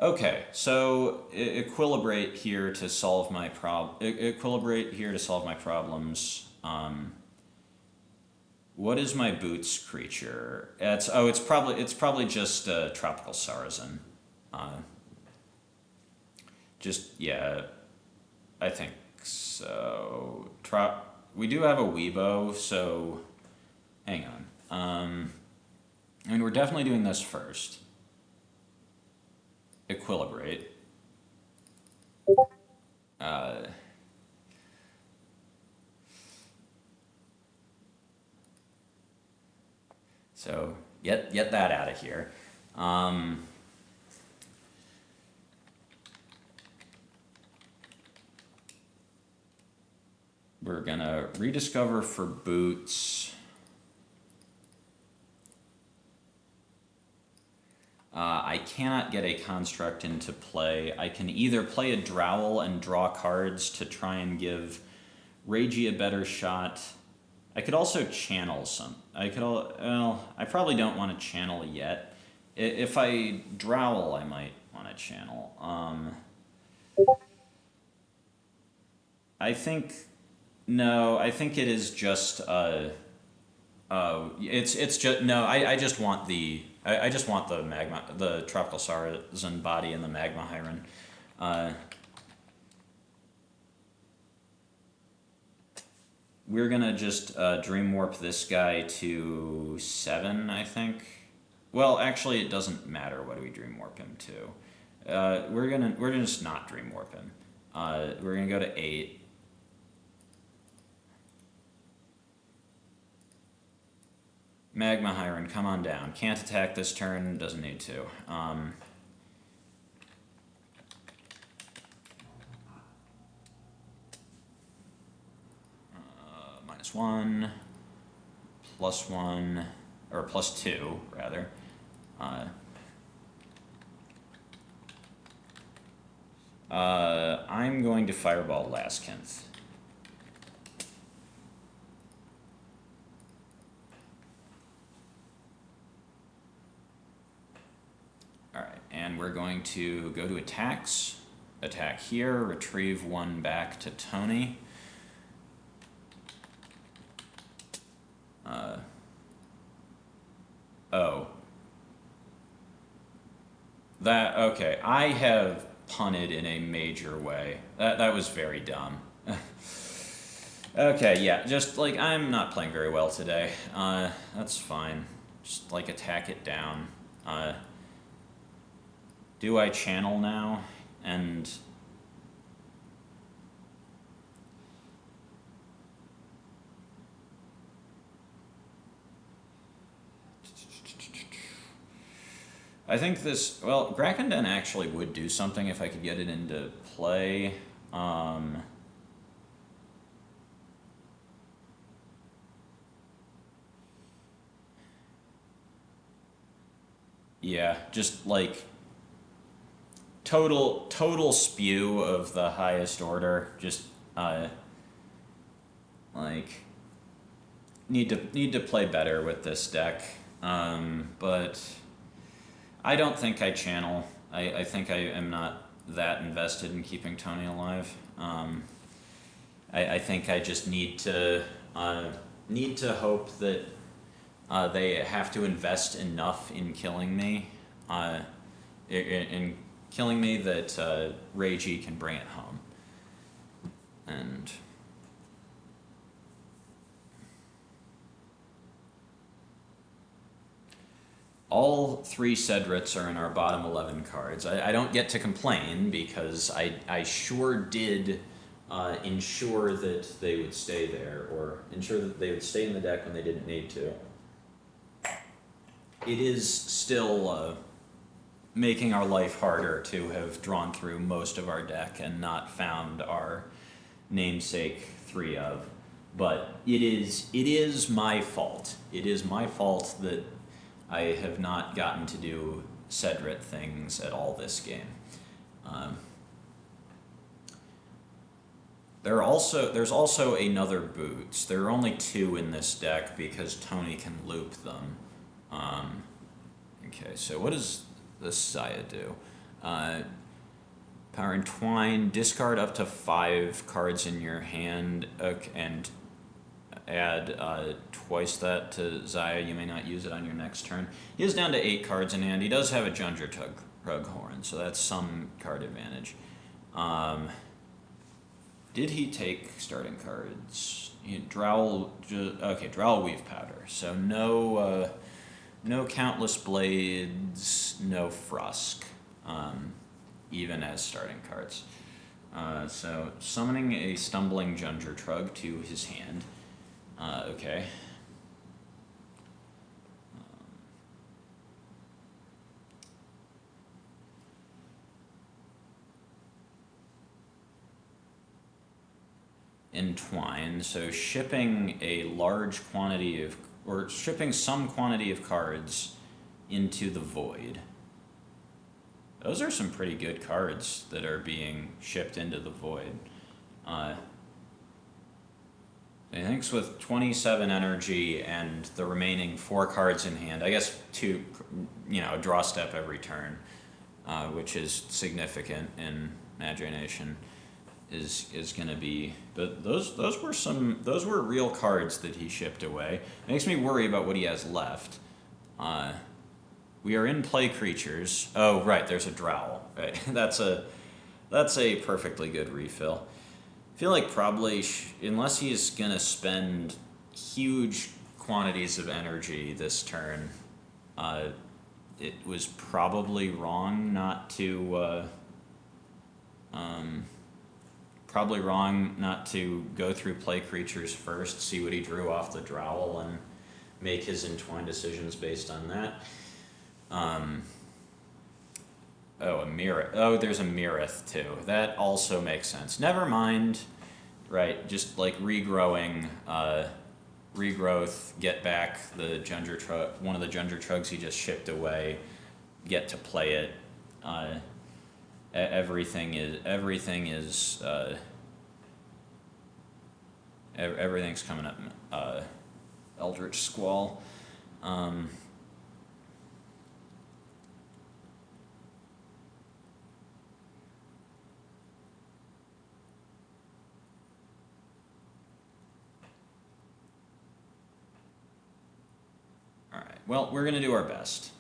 Okay, so Equilibrate here to solve my Equilibrate here to solve my problems. What is my Boots creature? It's probably just Tropical Sarazen. Yeah, I think so. We do have a Weebo, so hang on. I mean, we're definitely doing this first. Equilibrate. So get that out of here. We're gonna Rediscover for Boots. I cannot get a construct into play. I can either play a Drowl and draw cards to try and give Rayje a better shot. I could also channel some. I probably don't want to channel yet. If I Drowl, I might want to channel. I think it is just it's just no. I just want the the Tropical Sarazen body and the Magma Hyren. We're gonna just Dream Warp this guy to 7, I think. Well, actually, it doesn't matter what we Dream Warp him to. We're gonna just not Dream Warp him. We're gonna go to 8. Magma Hyren, come on down. Can't attack this turn, doesn't need to. -1, +1, or +2, rather. I'm going to Fireball Laskinth. Alright, and we're going to go to attacks. Attack here, retrieve 1 back to Tony. Oh. Okay, I have punted in a major way. That was very dumb. Okay, yeah, just, like, I'm not playing very well today. That's fine. Just, like, attack it down. Do I channel now? And... I think this, well, Grakanden actually would do something if I could get it into play. Yeah, just like total spew of the highest order. Just like need to play better with this deck. But I don't think I channel. I think I am not that invested in keeping Tony alive. I think I just need to hope that they have to invest enough in killing me, in killing me that Rayje can bring it home. And all 3 Cedrits are in our bottom 11 cards. I don't get to complain because I sure did ensure that they would stay there, or ensure that they would stay in the deck when they didn't need to. It is still making our life harder to have drawn through most of our deck and not found our namesake 3 of. But it is my fault. It is my fault that I have not gotten to do Cedrit things at all this game. There's also another Boots. There are only 2 in this deck because Tony can loop them. Okay, so what does this Saya do? Power Entwine, discard up to 5 cards in your hand, and add twice that to Zaya. You may not use it on your next turn. He is down to 8 cards in hand. He does have a Junger Tughorn, so that's some card advantage. Did he take starting cards? Drowl, okay, Drowl Weave Powder. So no Countless Blades, no Frusk, even as starting cards. So summoning a Stumbling Junger Trug to his hand. Okay. Entwine, so shipping a large quantity of, or shipping some quantity of cards into the void. Those are some pretty good cards that are being shipped into the void. I think with 27 energy and the remaining 4 cards in hand, I guess 2, a draw step every turn, which is significant in Magi Nation, is going to be. But those were real cards that he shipped away. It makes me worry about what he has left. We are in play creatures. Oh right, there's a Drowl. Right, that's a perfectly good refill. I feel like probably, unless he's going to spend huge quantities of energy this turn, it was probably wrong not to go through play creatures first, see what he drew off the Drowl, and make his entwined decisions based on that. Oh, a Mirror. Oh, there's a Mirrith too. That also makes sense. Never mind. Right, just like regrowing, regrowth, get back the one of the Junger Trugs he just shipped away, get to play it. Everything's coming up. Eldritch Squall. Alright, well, we're going to do our best.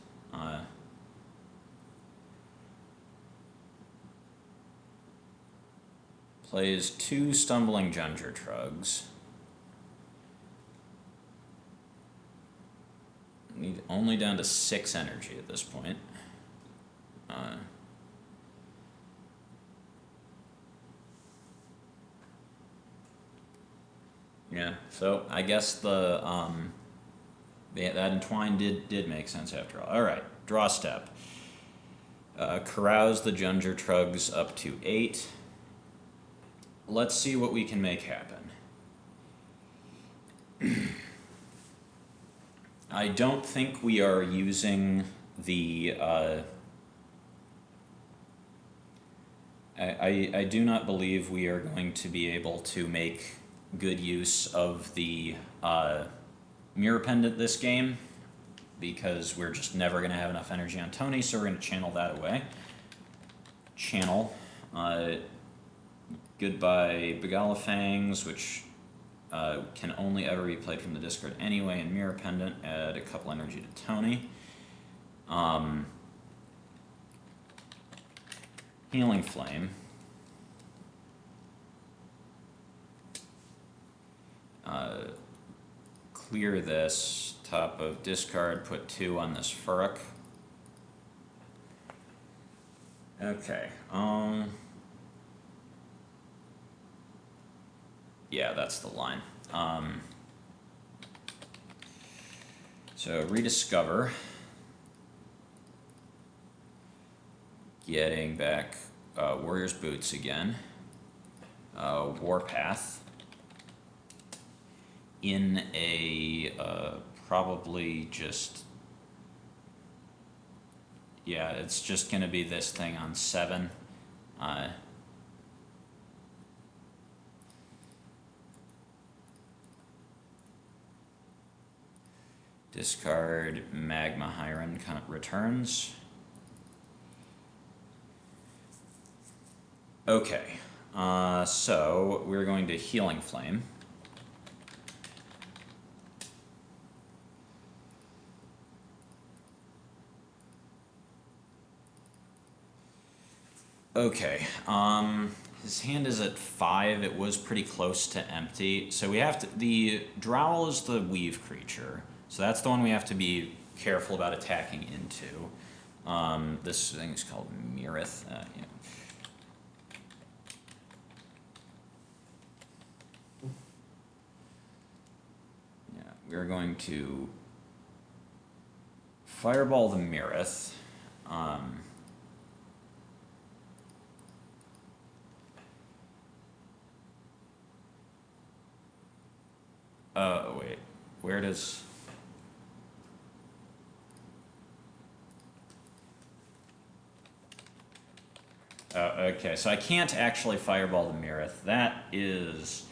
Plays 2 Stumbling Junger Trugs. Only down to 6 energy at this point. Yeah, so I guess that entwine did make sense after all. Alright, draw step. Carouse the Junger Trugs up to 8. Let's see what we can make happen. I don't think we are using the... I do not believe we are going to be able to make good use of the Mirror Pendant this game, because we're just never going to have enough energy on Tony, so we're going to channel that away. Channel. Goodbye Bagala Fangs, which can only ever be played from the discard anyway, and Mirror Pendant, add a couple energy to Tony. Healing Flame. Clear this, top of discard, put 2 on this Furok. Okay, yeah, that's the line. So rediscover. Getting back Warrior's Boots again. Warpath. In a probably just... Yeah, it's just going to be this thing on 7. Discard Magma Hyren returns. Okay, so we're going to Healing Flame. Okay, his hand is at 5. It was pretty close to empty. So we have to... The Drowl is the weave creature. So that's the one we have to be careful about attacking into. This thing is called Mirrith. Yeah. Yeah, we're going to Fireball the Mirrith. Wait, where does... Okay, so I can't actually Fireball the Mirrith. That is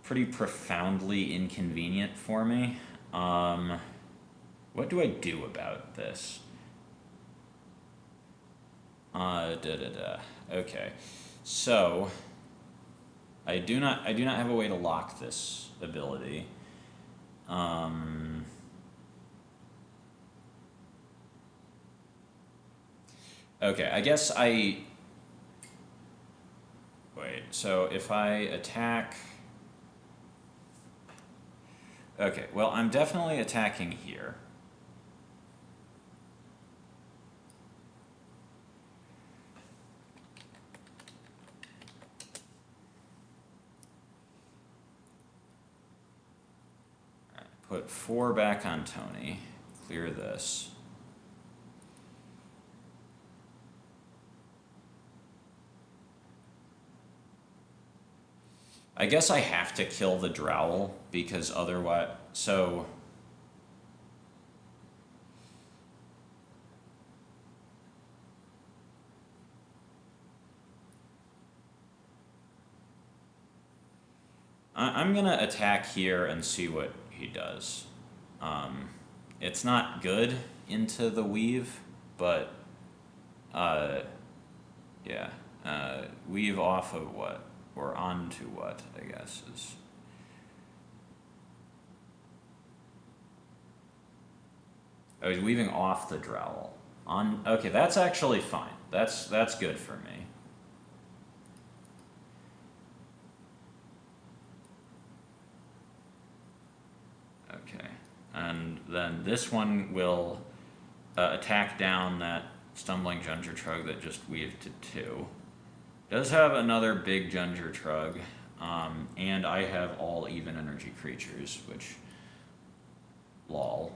pretty profoundly inconvenient for me. What do I do about this? Okay, so I do not have a way to lock this ability. Okay, I guess wait, so if I attack... Okay, well, I'm definitely attacking here. Put 4 back on Tony. Clear this. I guess I have to kill the Drowl because otherwise... So... I'm gonna attack here and see what he does. It's not good into the weave, but yeah, weave off of what, or onto what, I guess is. Oh, he's weaving off the Drowl. On, okay, that's actually fine. That's good for me. And then this one will attack down that Stumbling Junger Trug that just weaved to 2. Does have another big Junger Trug, and I have all even energy creatures, which, lol.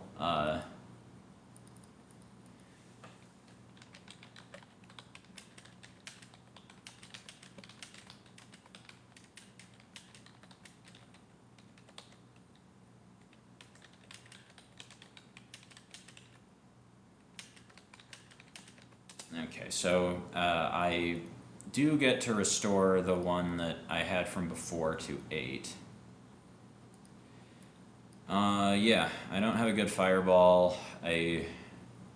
Okay, so I do get to restore the one that I had from before to 8. Yeah, I don't have a good fireball. I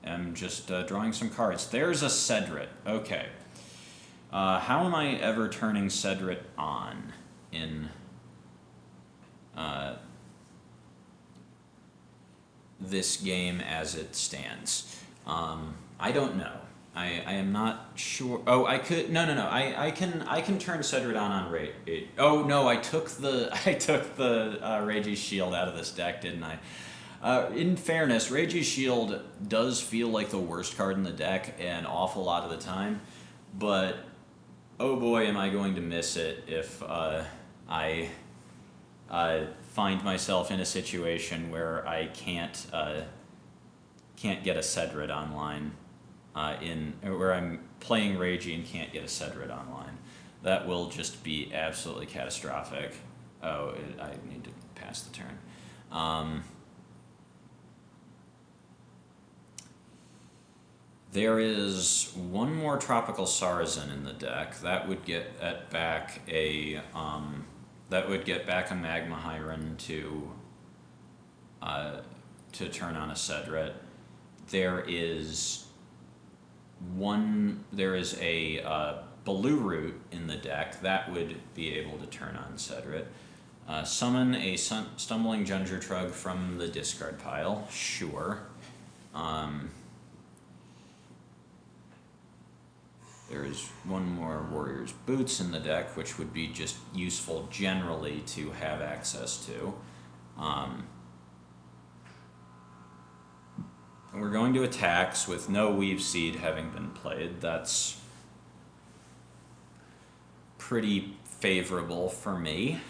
am just drawing some cards. There's a Cedrit. Okay. How am I ever turning Cedrit on in this game as it stands? I don't know. I am not sure. Oh, I could. No. I can turn Cedrit on Rayje. Oh no, I took the Rayje's Shield out of this deck, didn't I? In fairness, Rayje's Shield does feel like the worst card in the deck an awful lot of the time, but oh boy, am I going to miss it if I find myself in a situation where I can't get a Cedrit online. Where I'm playing Rayje and can't get a Cedrit online. That will just be absolutely catastrophic. Oh, I need to pass the turn. There is one more Tropical Sarazen in the deck. That would get back a Magma Hyren to turn on a Cedrit. There is a Baloo Root in the deck that would be able to turn on Cedrit. Summon a Stumbling Junger Trug from the discard pile, sure. There is one more Warrior's Boots in the deck, which would be just useful generally to have access to. We're going to attacks with no Weave Seed having been played. That's pretty favorable for me.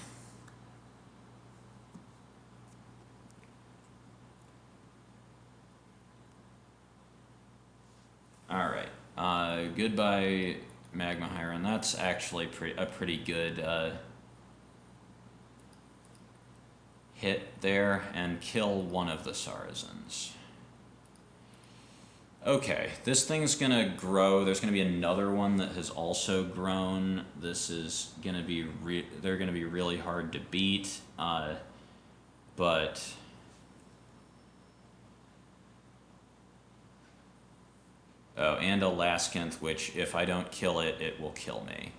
Alright, goodbye Magma Hyren. That's actually a pretty good hit there, and kill one of the Sarazens. Okay, this thing's gonna grow. There's gonna be another one that has also grown. This is gonna be they're gonna be really hard to beat, but oh, and a Laskinth, which if I don't kill it, it will kill me.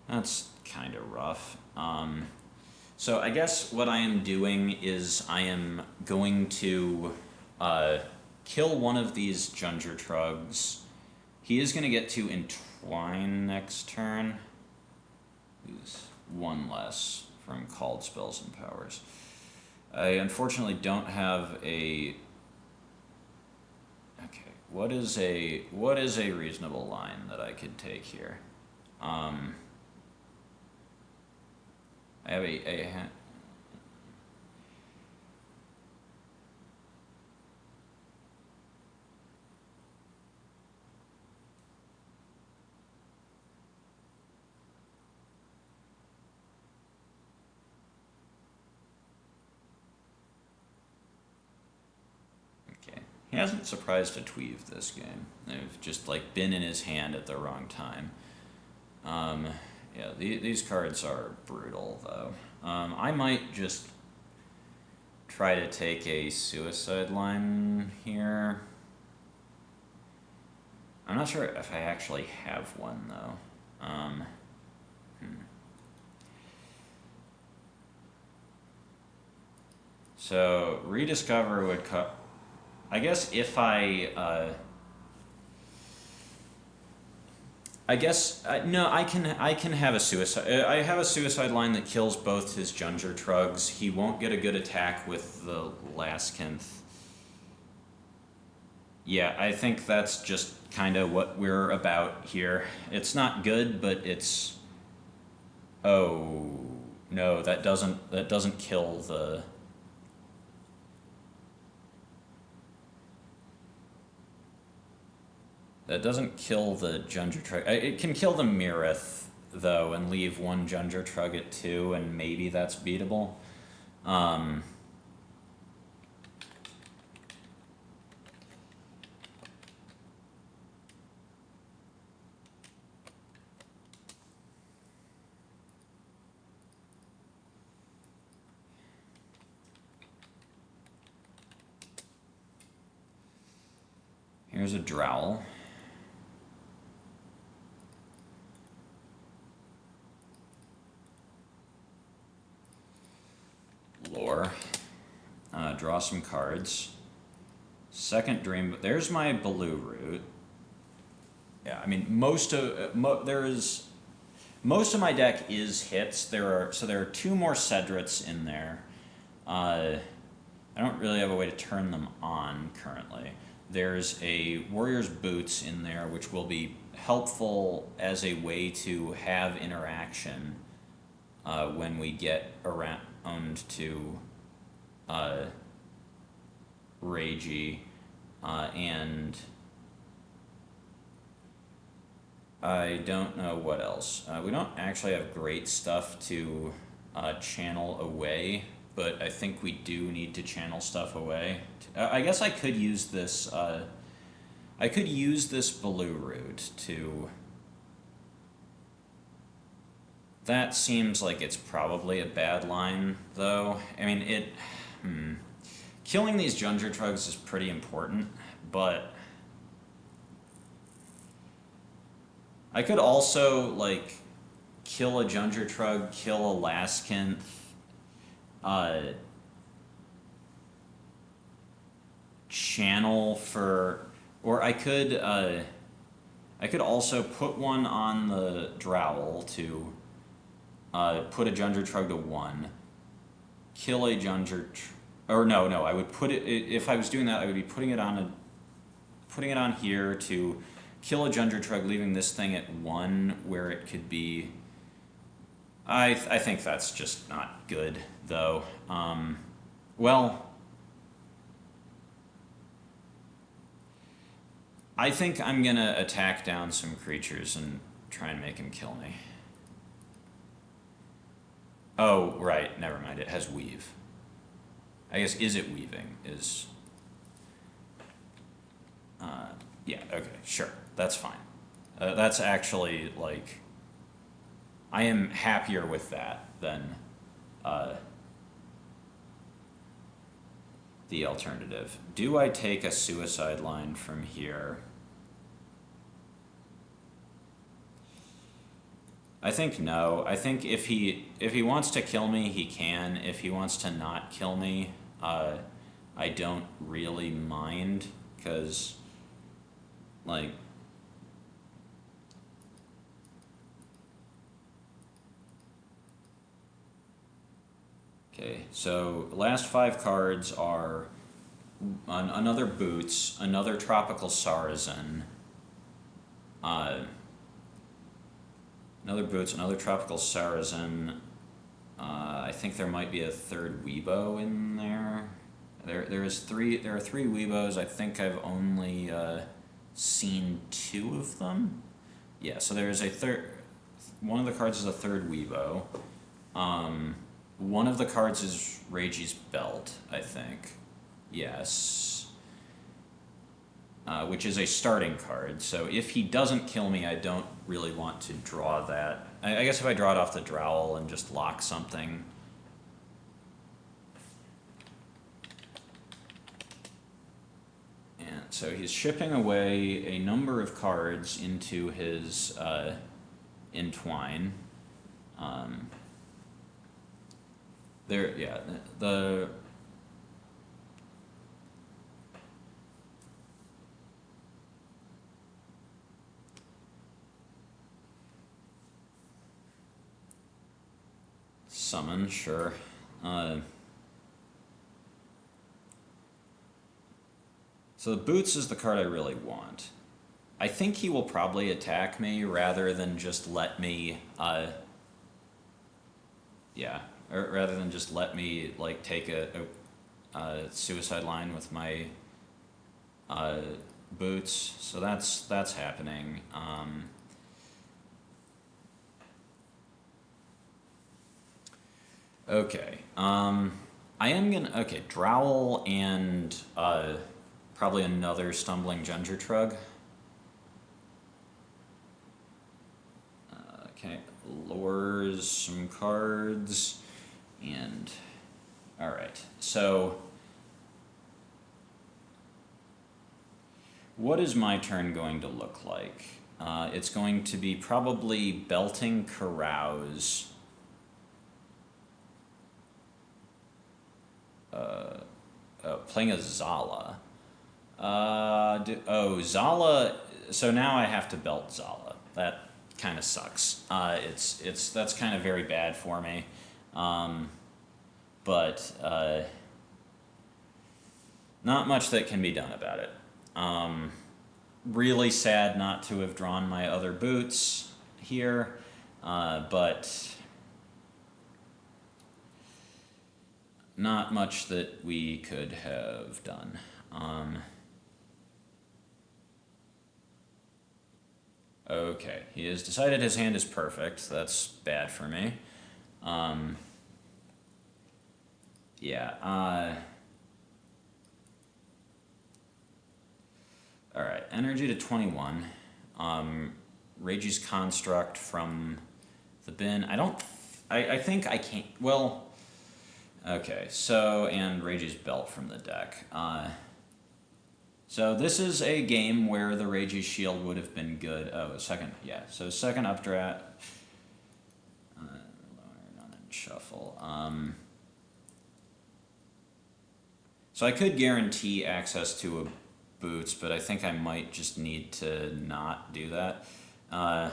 That's kind of rough. So I guess what I am doing is I am going to kill one of these Junger Trugs. He is going to get to Entwine next turn. He's one less from Called Spells and Powers. I unfortunately don't have a... Okay, what is a reasonable line that I could take here? I have He hasn't surprised a Tweave this game. They've just like been in his hand at the wrong time. Yeah, these cards are brutal though. I might just try to take a suicide line here. I'm not sure if I actually have one though. So rediscover would cut. I guess if I guess no, I can have a suicide. I have a suicide line that kills both his Junger Trugs. He won't get a good attack with the Laskinth. Yeah, I think that's just kind of what we're about here. It's not good, but it's. Oh no, that doesn't kill the. That doesn't kill the Junger Trug. It can kill the Mirith, though, and leave one Junger Trug at 2, and maybe that's beatable. Here's a Drowl. Lore. Draw some cards. Second Dream. There's my Baloo Root. Yeah, I mean most of my deck is hits. There are 2 more Cedrits in there. I don't really have a way to turn them on currently. There's a Warrior's Boots in there, which will be helpful as a way to have interaction when we get around to Rayje, and I don't know what else. We don't actually have great stuff to channel away, but I think we do need to channel stuff away. I guess I could use this. I could use this Baloo Root to. That seems like it's probably a bad line, though. I mean, killing these Junger Trugs is pretty important, but I could also, like, kill a Junger Trug, kill a Laskinth, channel for, or I could also put one on the Drowl to put a Junger Trug to 1, kill a Junger, or no, I would put it, if I was doing that, I would be putting it on here to kill a Junger Trug, leaving this thing at 1 where it could be. I think that's just not good, though. Well, I think I'm gonna attack down some creatures and try and make him kill me. Oh, right, never mind, it has Weave. I guess, is it weaving? Yeah, okay, sure, that's fine. That's actually, like, I am happier with that than the alternative. Do I take a suicide line from here? I think no. I think if he wants to kill me, he can. If he wants to not kill me, I don't really mind, because, like, okay, so last 5 cards are another Boots, another Tropical Sarazen, another Boots, another Tropical Sarazen. I think there might be a 3rd Weebo in there. There are 3 Weebos. I think I've only seen 2 of them. Yeah, so there's a third. One of the cards is a 3rd Weebo. One of the cards is Rayje's Belt, I think. Yes. which is a starting card. So if he doesn't kill me, I don't really want to draw that. I guess if I draw it off the Drowl and just lock something. And so he's shipping away a number of cards into his Entwine. There, yeah, the summon, sure. So the Boots is the card I really want. I think he will probably attack me rather than just let me, yeah, or rather than just let me like take a suicide line with my Boots. So that's happening. Okay. I am gonna. Okay, Drowl and probably another Stumbling Ginger Trug. Okay, lures some cards, and all right. So, what is my turn going to look like? It's going to be probably Belting Carouse. Playing a Zala. Zala. So now I have to belt Zala. That kind of sucks. That's kind of very bad for me. But not much that can be done about it. Really sad not to have drawn my other Boots here, but not much that we could have done. Okay, he has decided his hand is perfect. That's bad for me. Yeah, alright, energy to 21. Rayje's Construct from the bin. I think I can't, well, okay, so, and Rayje's Belt from the deck. So this is a game where the Rayje Shield would have been good. Oh, second, yeah, so second Updraft. Not in Shuffle. So I could guarantee access to a Boots, but I think I might just need to not do that. Yeah.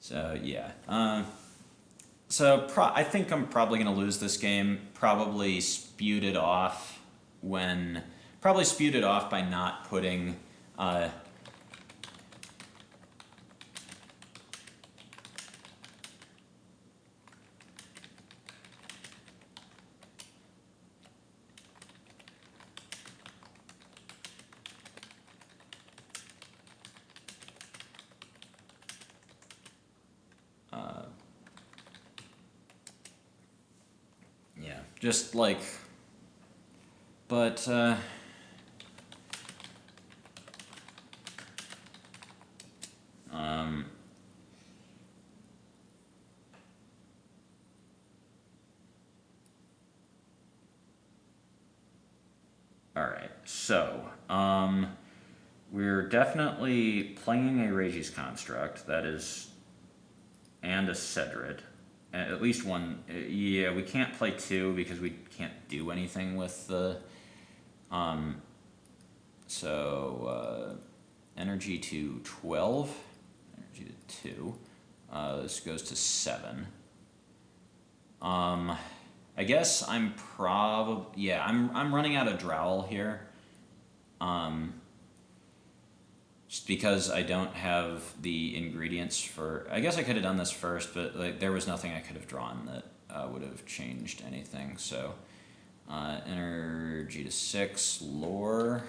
So yeah, I think I'm probably gonna lose this game. Probably spewed it off by not putting. Just like, but, alright, so, we're definitely playing a Rayje's Construct, that is, and a Cedrit. At least one. Yeah, we can't play two because we can't do anything with the. Energy to 12. Energy to 2. This goes to 7. I guess I'm probably. Yeah, I'm running out of Drowl here. Just because I don't have the ingredients for... I guess I could have done this first, but like there was nothing I could have drawn that would have changed anything. So energy to 6, lore.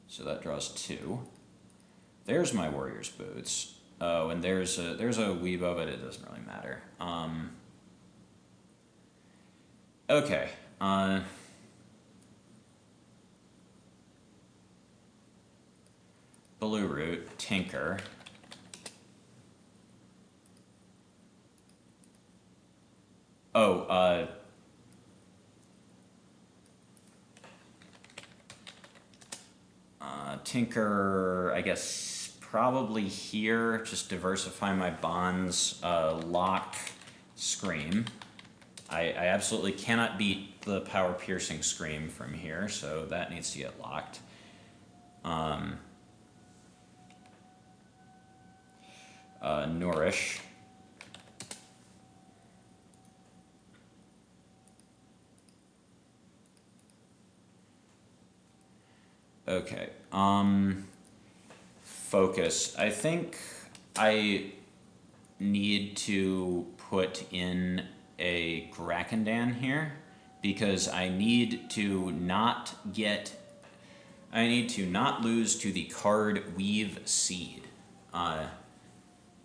So that draws 2. There's my warrior's boots. Oh, and there's a Weebo, but it doesn't really matter. Okay. Baloo Root, Tinker. Oh, Tinker, I guess probably here, just diversify my bonds, lock, Scream. I absolutely cannot beat the power piercing Scream from here, so that needs to get locked. Nourish. Okay. Focus. I think I need to put in a Grakanden here because I need to not lose to the card Weave Seed.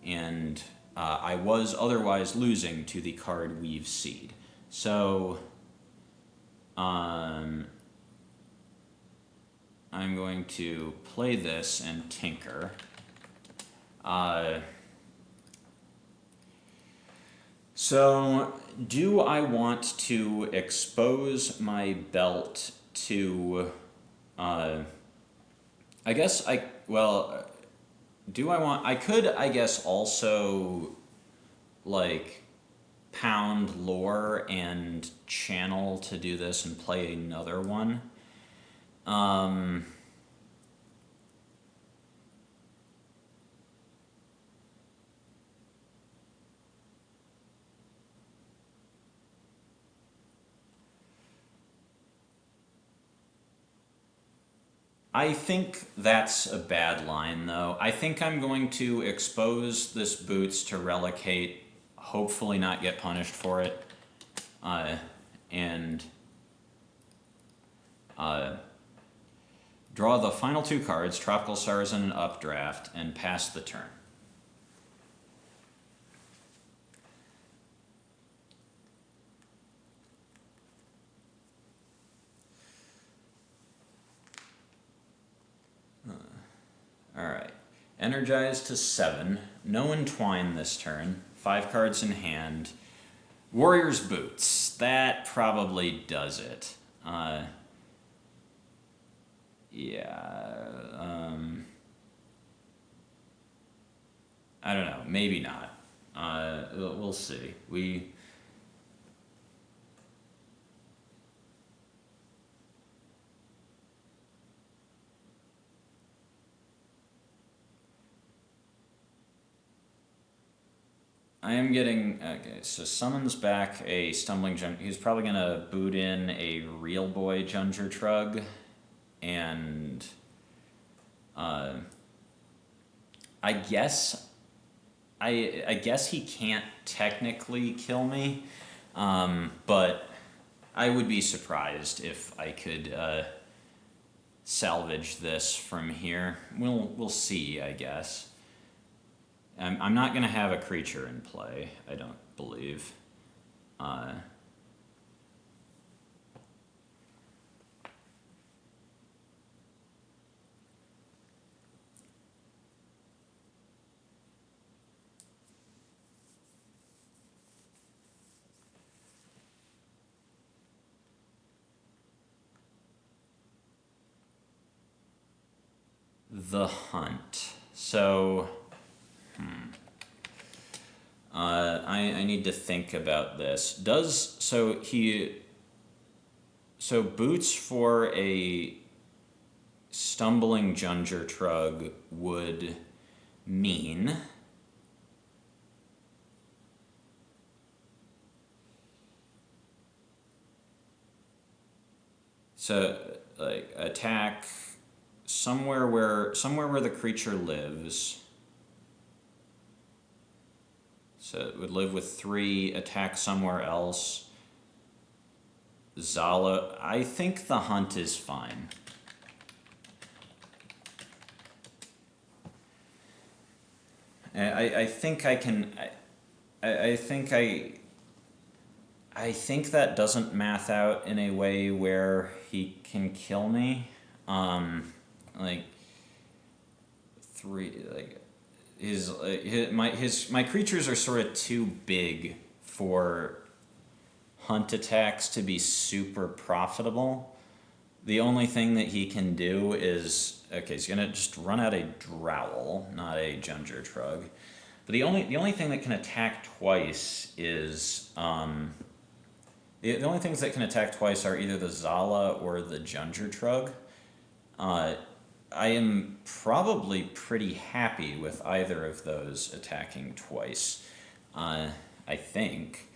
And I was otherwise losing to the card Weave Seed. So I'm going to play this and Tinker. So do I want to expose my belt to... I guess I could, I guess, also, like, pound lore and channel to do this and play another one. I think that's a bad line, though. I think I'm going to expose this Boots to Relicate, hopefully not get punished for it, and draw the final 2 cards, Tropical Sarazen and Updraft, and pass the turn. Alright. Energize to 7. No Entwine this turn. 5 cards in hand. Warrior's Boots. That probably does it. Yeah. I don't know. Maybe not. We'll see. I am getting... Okay, so summons back a Stumbling Junger. He's probably going to boot in a Real Boy Junger Trug. And... I guess... I guess he can't technically kill me. But I would be surprised if I could salvage this from here. We'll see, I guess. I'm not going to have a creature in play, I don't believe. The Hunt. So... I need to think about this. So Boots for a Stumbling Junger Trug would mean so like attack somewhere where the creature lives. So it would live with 3, attack somewhere else. Zala, I think the hunt is fine. I think I can. I think that doesn't math out in a way where he can kill me. Like 3, like my creatures are sort of too big for hunt attacks to be super profitable. The only thing that he can do is, okay, he's gonna just run out a Drowl, not a Junger Trug. But the only thing that can attack twice is the only things that can attack twice are either the Zala or the Junger Trug. I am probably pretty happy with either of those attacking twice. I think.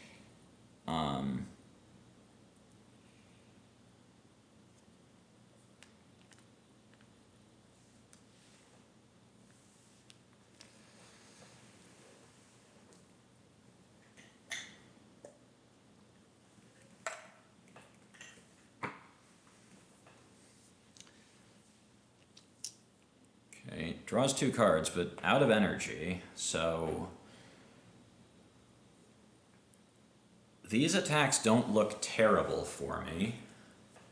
Okay, draws 2 cards, but out of energy, so these attacks don't look terrible for me.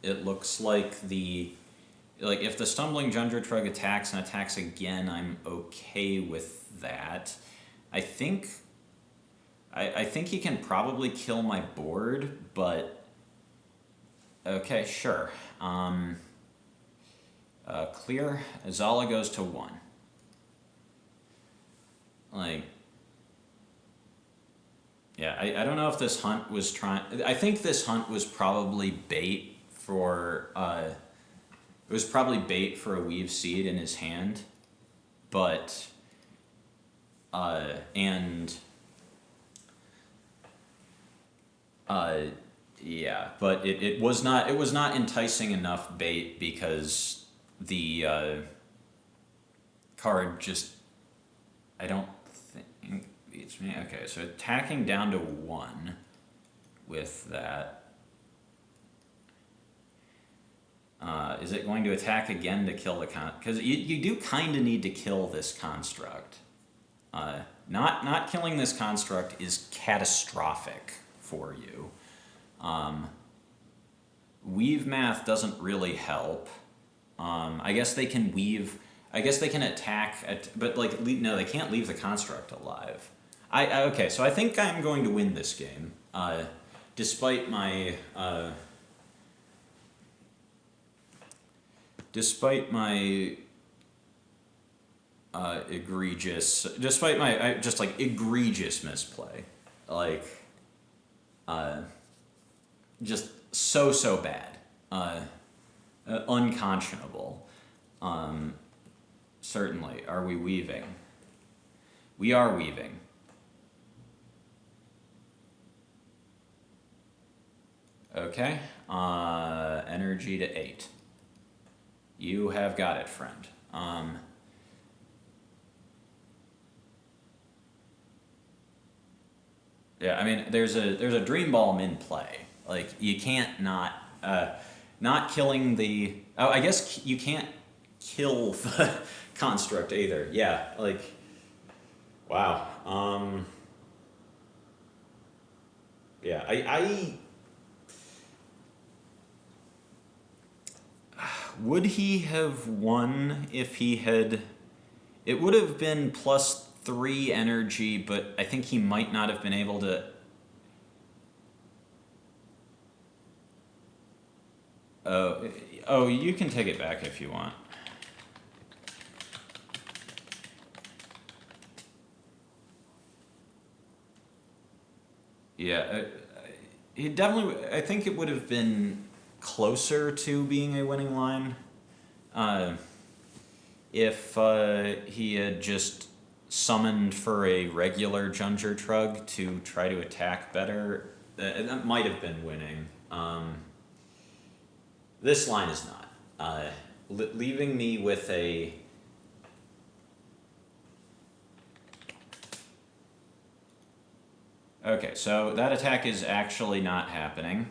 It looks like if the Stumbling Junger Trug attacks and attacks again, I'm okay with that. I think he can probably kill my board, but okay, sure. Clear. Zala goes to 1. Like, yeah, I don't know if this hunt was trying. I think this hunt was probably bait for. It was probably bait for a Weave Seed in his hand, but. Yeah, but it was not enticing enough bait because the card just, I don't think beats me. Okay, so attacking down to 1 with that. Is it going to attack again to kill the because you do kind of need to kill this construct. Not killing this construct is catastrophic for you. Weave math doesn't really help. I guess they can weave. I guess they can attack, but no, they can't leave the construct alive. Okay, so I think I'm going to win this game, despite my egregious misplay, just so bad, unconscionable. Certainly. Are we weaving? We are weaving. Okay. Energy to 8. You have got it, friend. Yeah, I mean, there's a Dream Balm in play. Like, you can't not killing the. Oh, I guess you can't kill the construct either. Yeah, like, wow. Yeah, I would he have won if he had. It would have been +3 energy, but I think he might not have been able to. Oh, you can take it back if you want. Yeah, he definitely. I think it would have been closer to being a winning line if he had just summoned for a regular Junger Trug to try to attack better. That might have been winning. This line is not. leaving me with a... Okay, so that attack is actually not happening.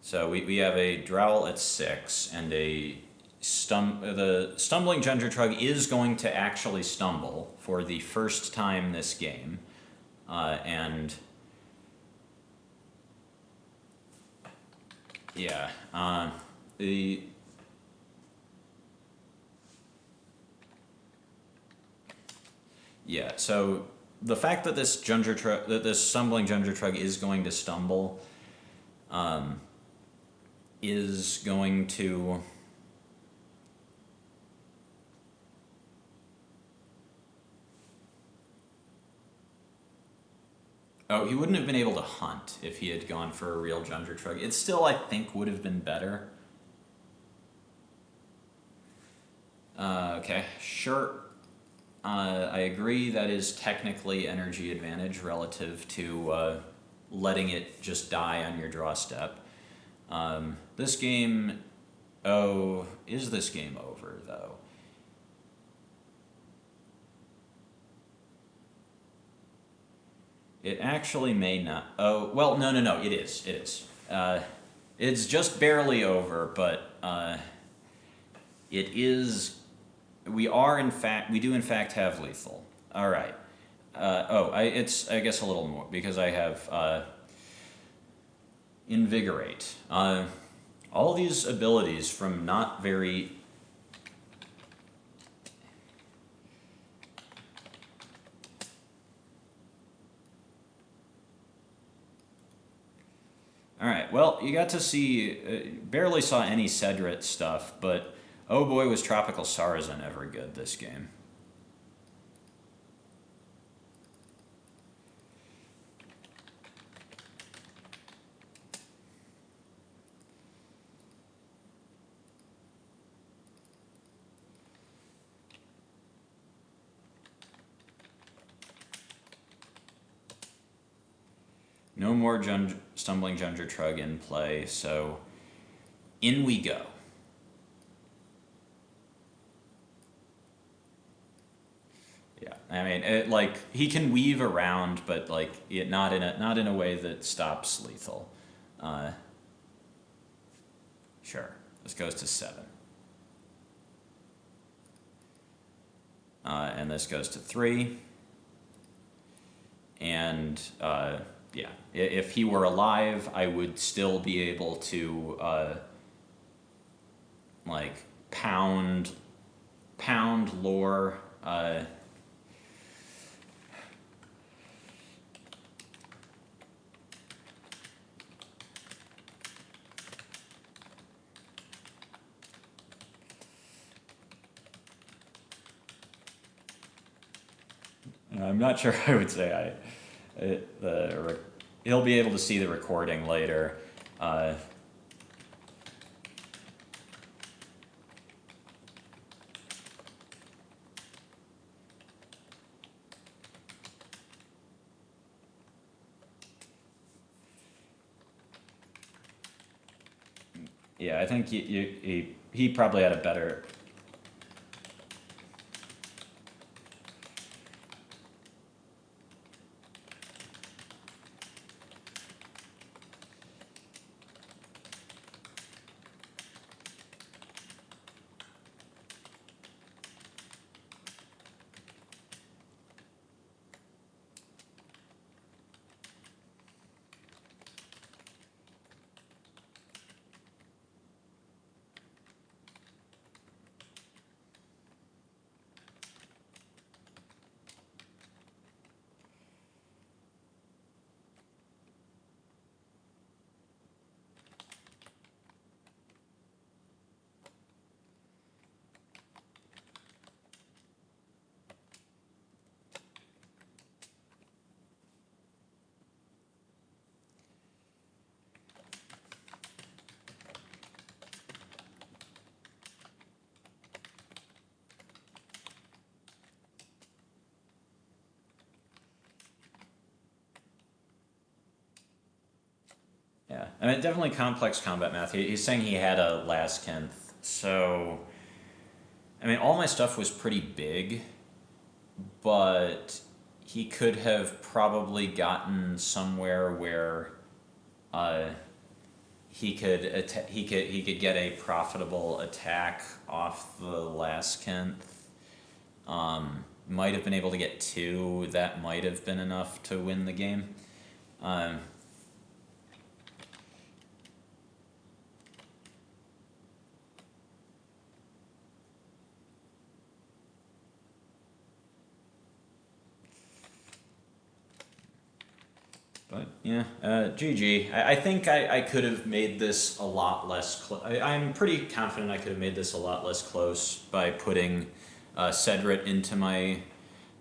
So we have a Drowl at 6, and the Stumbling Ginger Trug is going to actually stumble for the first time this game. And... yeah, Yeah, so the fact that this Stumbling Ginger Trug is going to stumble is going to... Oh, he wouldn't have been able to hunt if he had gone for a real Ginger Trug. It still, I think, would have been better. Okay, sure. I agree that is technically energy advantage relative to letting it just die on your draw step. This game... Oh, is this game over, though? It actually may not... Oh, well, no, it is. It is. It's just barely over, but it is... We do in fact have lethal. All right. It's, I guess, a little more, because I have Invigorate. All these abilities from not very... Alright, well, you got to see... barely saw any Cedrit stuff, but oh boy was Tropical Sarazen ever good this game. No more Stumbling Ginger Trug in play, so in we go. Yeah, I mean, he can weave around, but not in a way that stops lethal. Sure, this goes to 7, and this goes to 3, and yeah, if he were alive, I would still be able to pound lore. I'm not sure I would say he'll be able to see the recording later. Yeah, I think he probably had a better... I mean, definitely complex combat math. He's saying he had a last Kenth. So, I mean, all my stuff was pretty big, but he could have probably gotten somewhere where he could get a profitable attack off the last Kenth. Might have been able to get 2. That might have been enough to win the game. But yeah, GG. I think I could have made this a lot less close. I'm pretty confident I could have made this a lot less close by putting Cedrit into my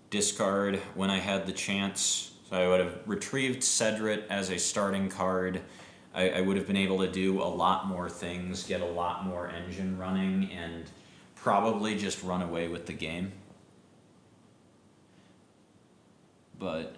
discard when I had the chance. So I would have retrieved Cedrit as a starting card. I would have been able to do a lot more things, get a lot more engine running, and probably just run away with the game. But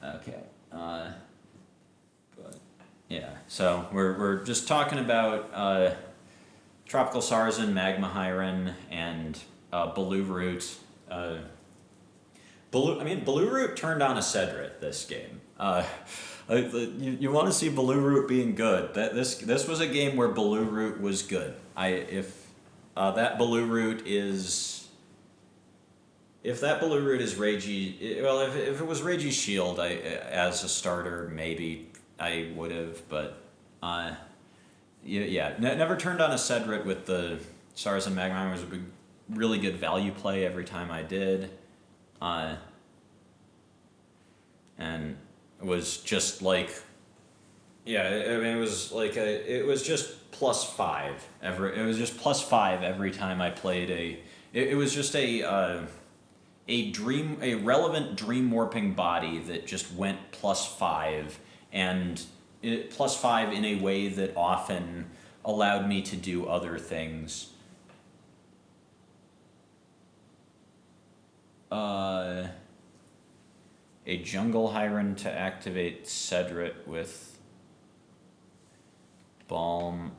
okay. But yeah, so we're just talking about Tropical Sarazen, Magma Hyren, and Baloo Root. Baloo Root turned on a Cedrit this game. You want to see Baloo Root being good. This was a game where Baloo Root was good. If that Baloo Root is Rayje, well, if it was Rayje's Shield, as a starter maybe I would have, but never turned on a Cedrit with the Sarazen Magma Hyren. Was a really good value play every time I did. And it was just like, it was like it was just +5 it was just +5 every time I played it was just a relevant dream warping body that just went +5, and +5 in a way that often allowed me to do other things. A Jungle Hyren to activate Cedrit with Balm.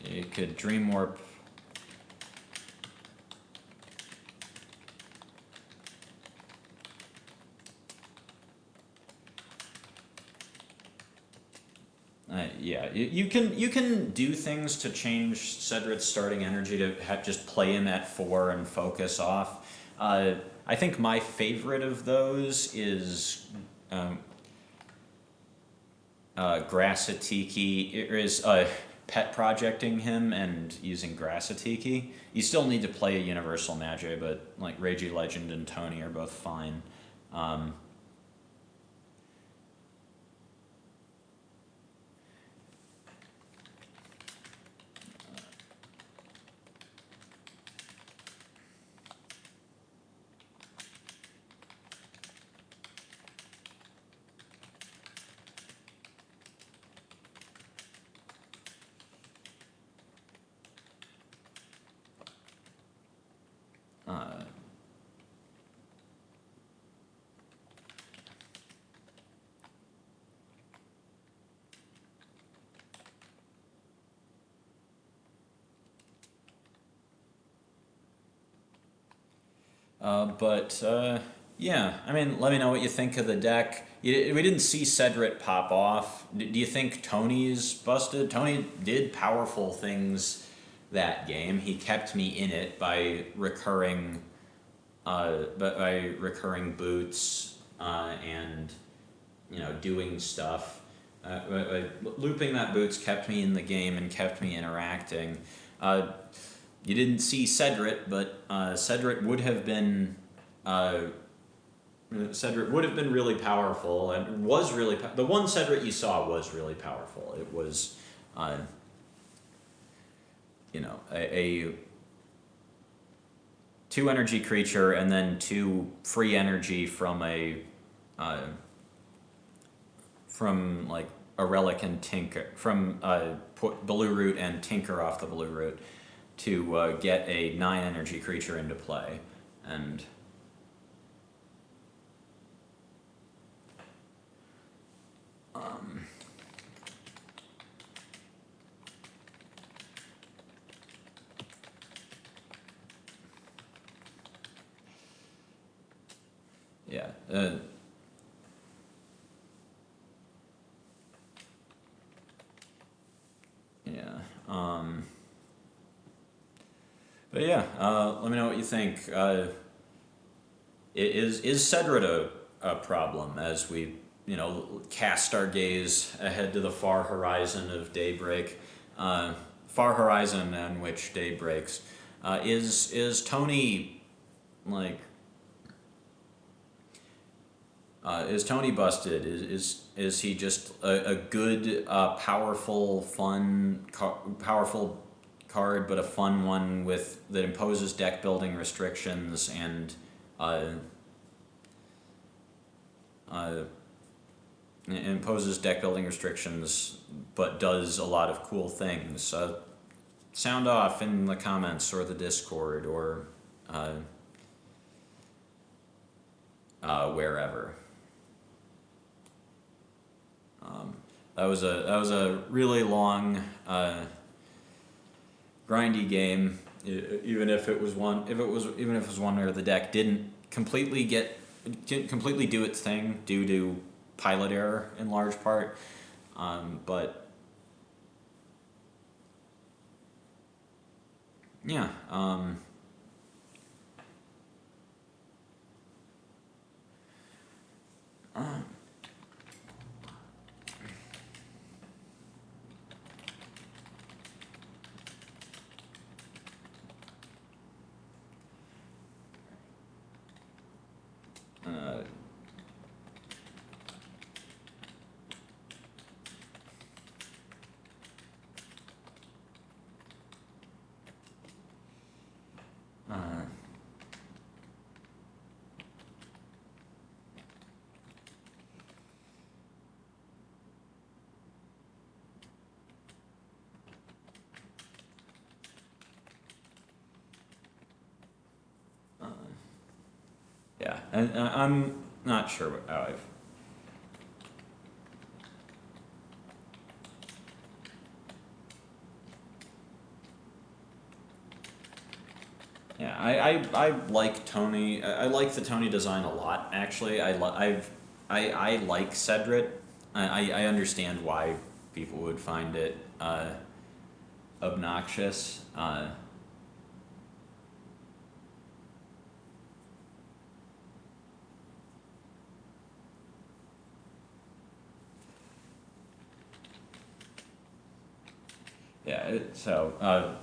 It could Dream Warp. You can do things to change Cedrit's starting energy to just play him at 4 and focus off. I think my favorite of those is Grassatiki, is pet projecting him and using Grassatiki. You still need to play a Universal Magi, but like Rayje Legend and Tony are both fine. Yeah, I mean, let me know what you think of the deck. We didn't see Cedrit pop off. Do you think Tony's busted? Tony did powerful things that game. He kept me in it by recurring boots and doing stuff. Looping that boots kept me in the game and kept me interacting. You didn't see Cedrit, but Cedrit would have been Cedrit would have been really powerful and was really the one Cedrit you saw was really powerful. It was, you know, a 2 energy creature and then 2 free energy from a from like a Relic and Tinker from Baloo Root and Tinker off the Baloo Root to get a 9 energy creature into play. And yeah. Yeah. But yeah, let me know what you think. Is Cedrit a problem as we, you know, cast our gaze ahead to the far horizon of daybreak, far horizon on which day breaks? Is Tony like? Is Tony busted? Is he just a good, powerful, fun, powerful card, but a fun one that imposes deck building restrictions and imposes deck building restrictions, but does a lot of cool things? Sound off in the comments or the Discord or wherever. That was a really long, grindy game. Even if it was one where the deck didn't completely do its thing due to pilot error in large part, but yeah. Yeah, and I'm not sure how I've. Yeah, I like Tony. I like the Tony design a lot. Actually, I like Cedrit. I understand why people would find it obnoxious. Yeah, so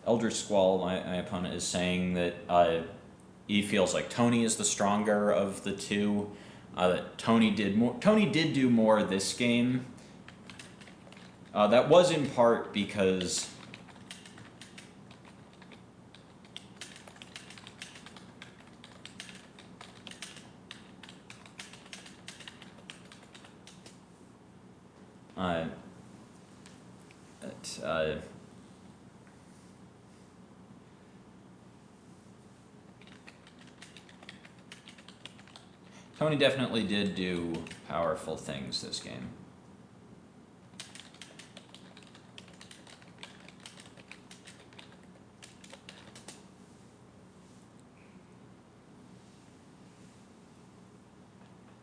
Elder Squall, my opponent, is saying that he feels like Tony is the stronger of the two. That Tony did more. Tony did do more this game. That was in part because Tony definitely did do powerful things this game.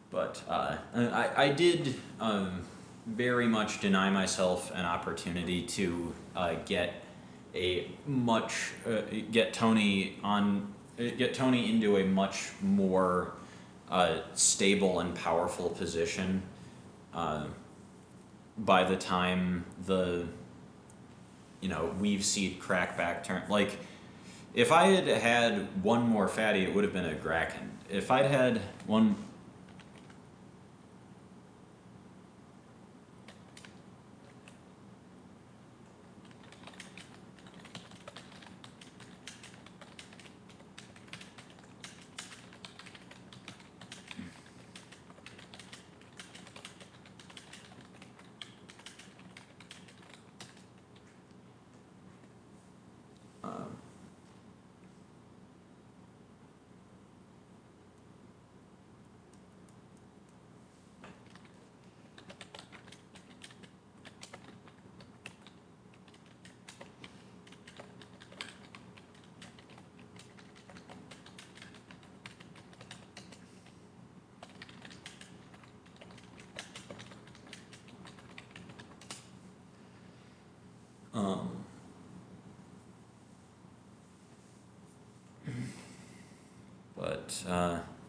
But I did very much deny myself an opportunity to get Tony into a much more stable and powerful position by the time the Weave Seed crackback turn. Like, If I had had one more fatty, it would have been a Grakanden. If I'd had one...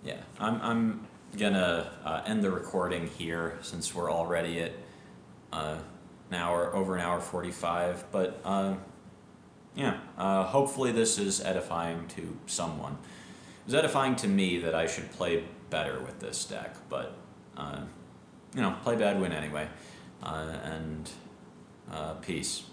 yeah, I'm gonna end the recording here since we're already at an hour, over an hour 45. But yeah, hopefully this is edifying to someone. It was edifying to me that I should play better with this deck, but you know, play bad, win anyway. And peace.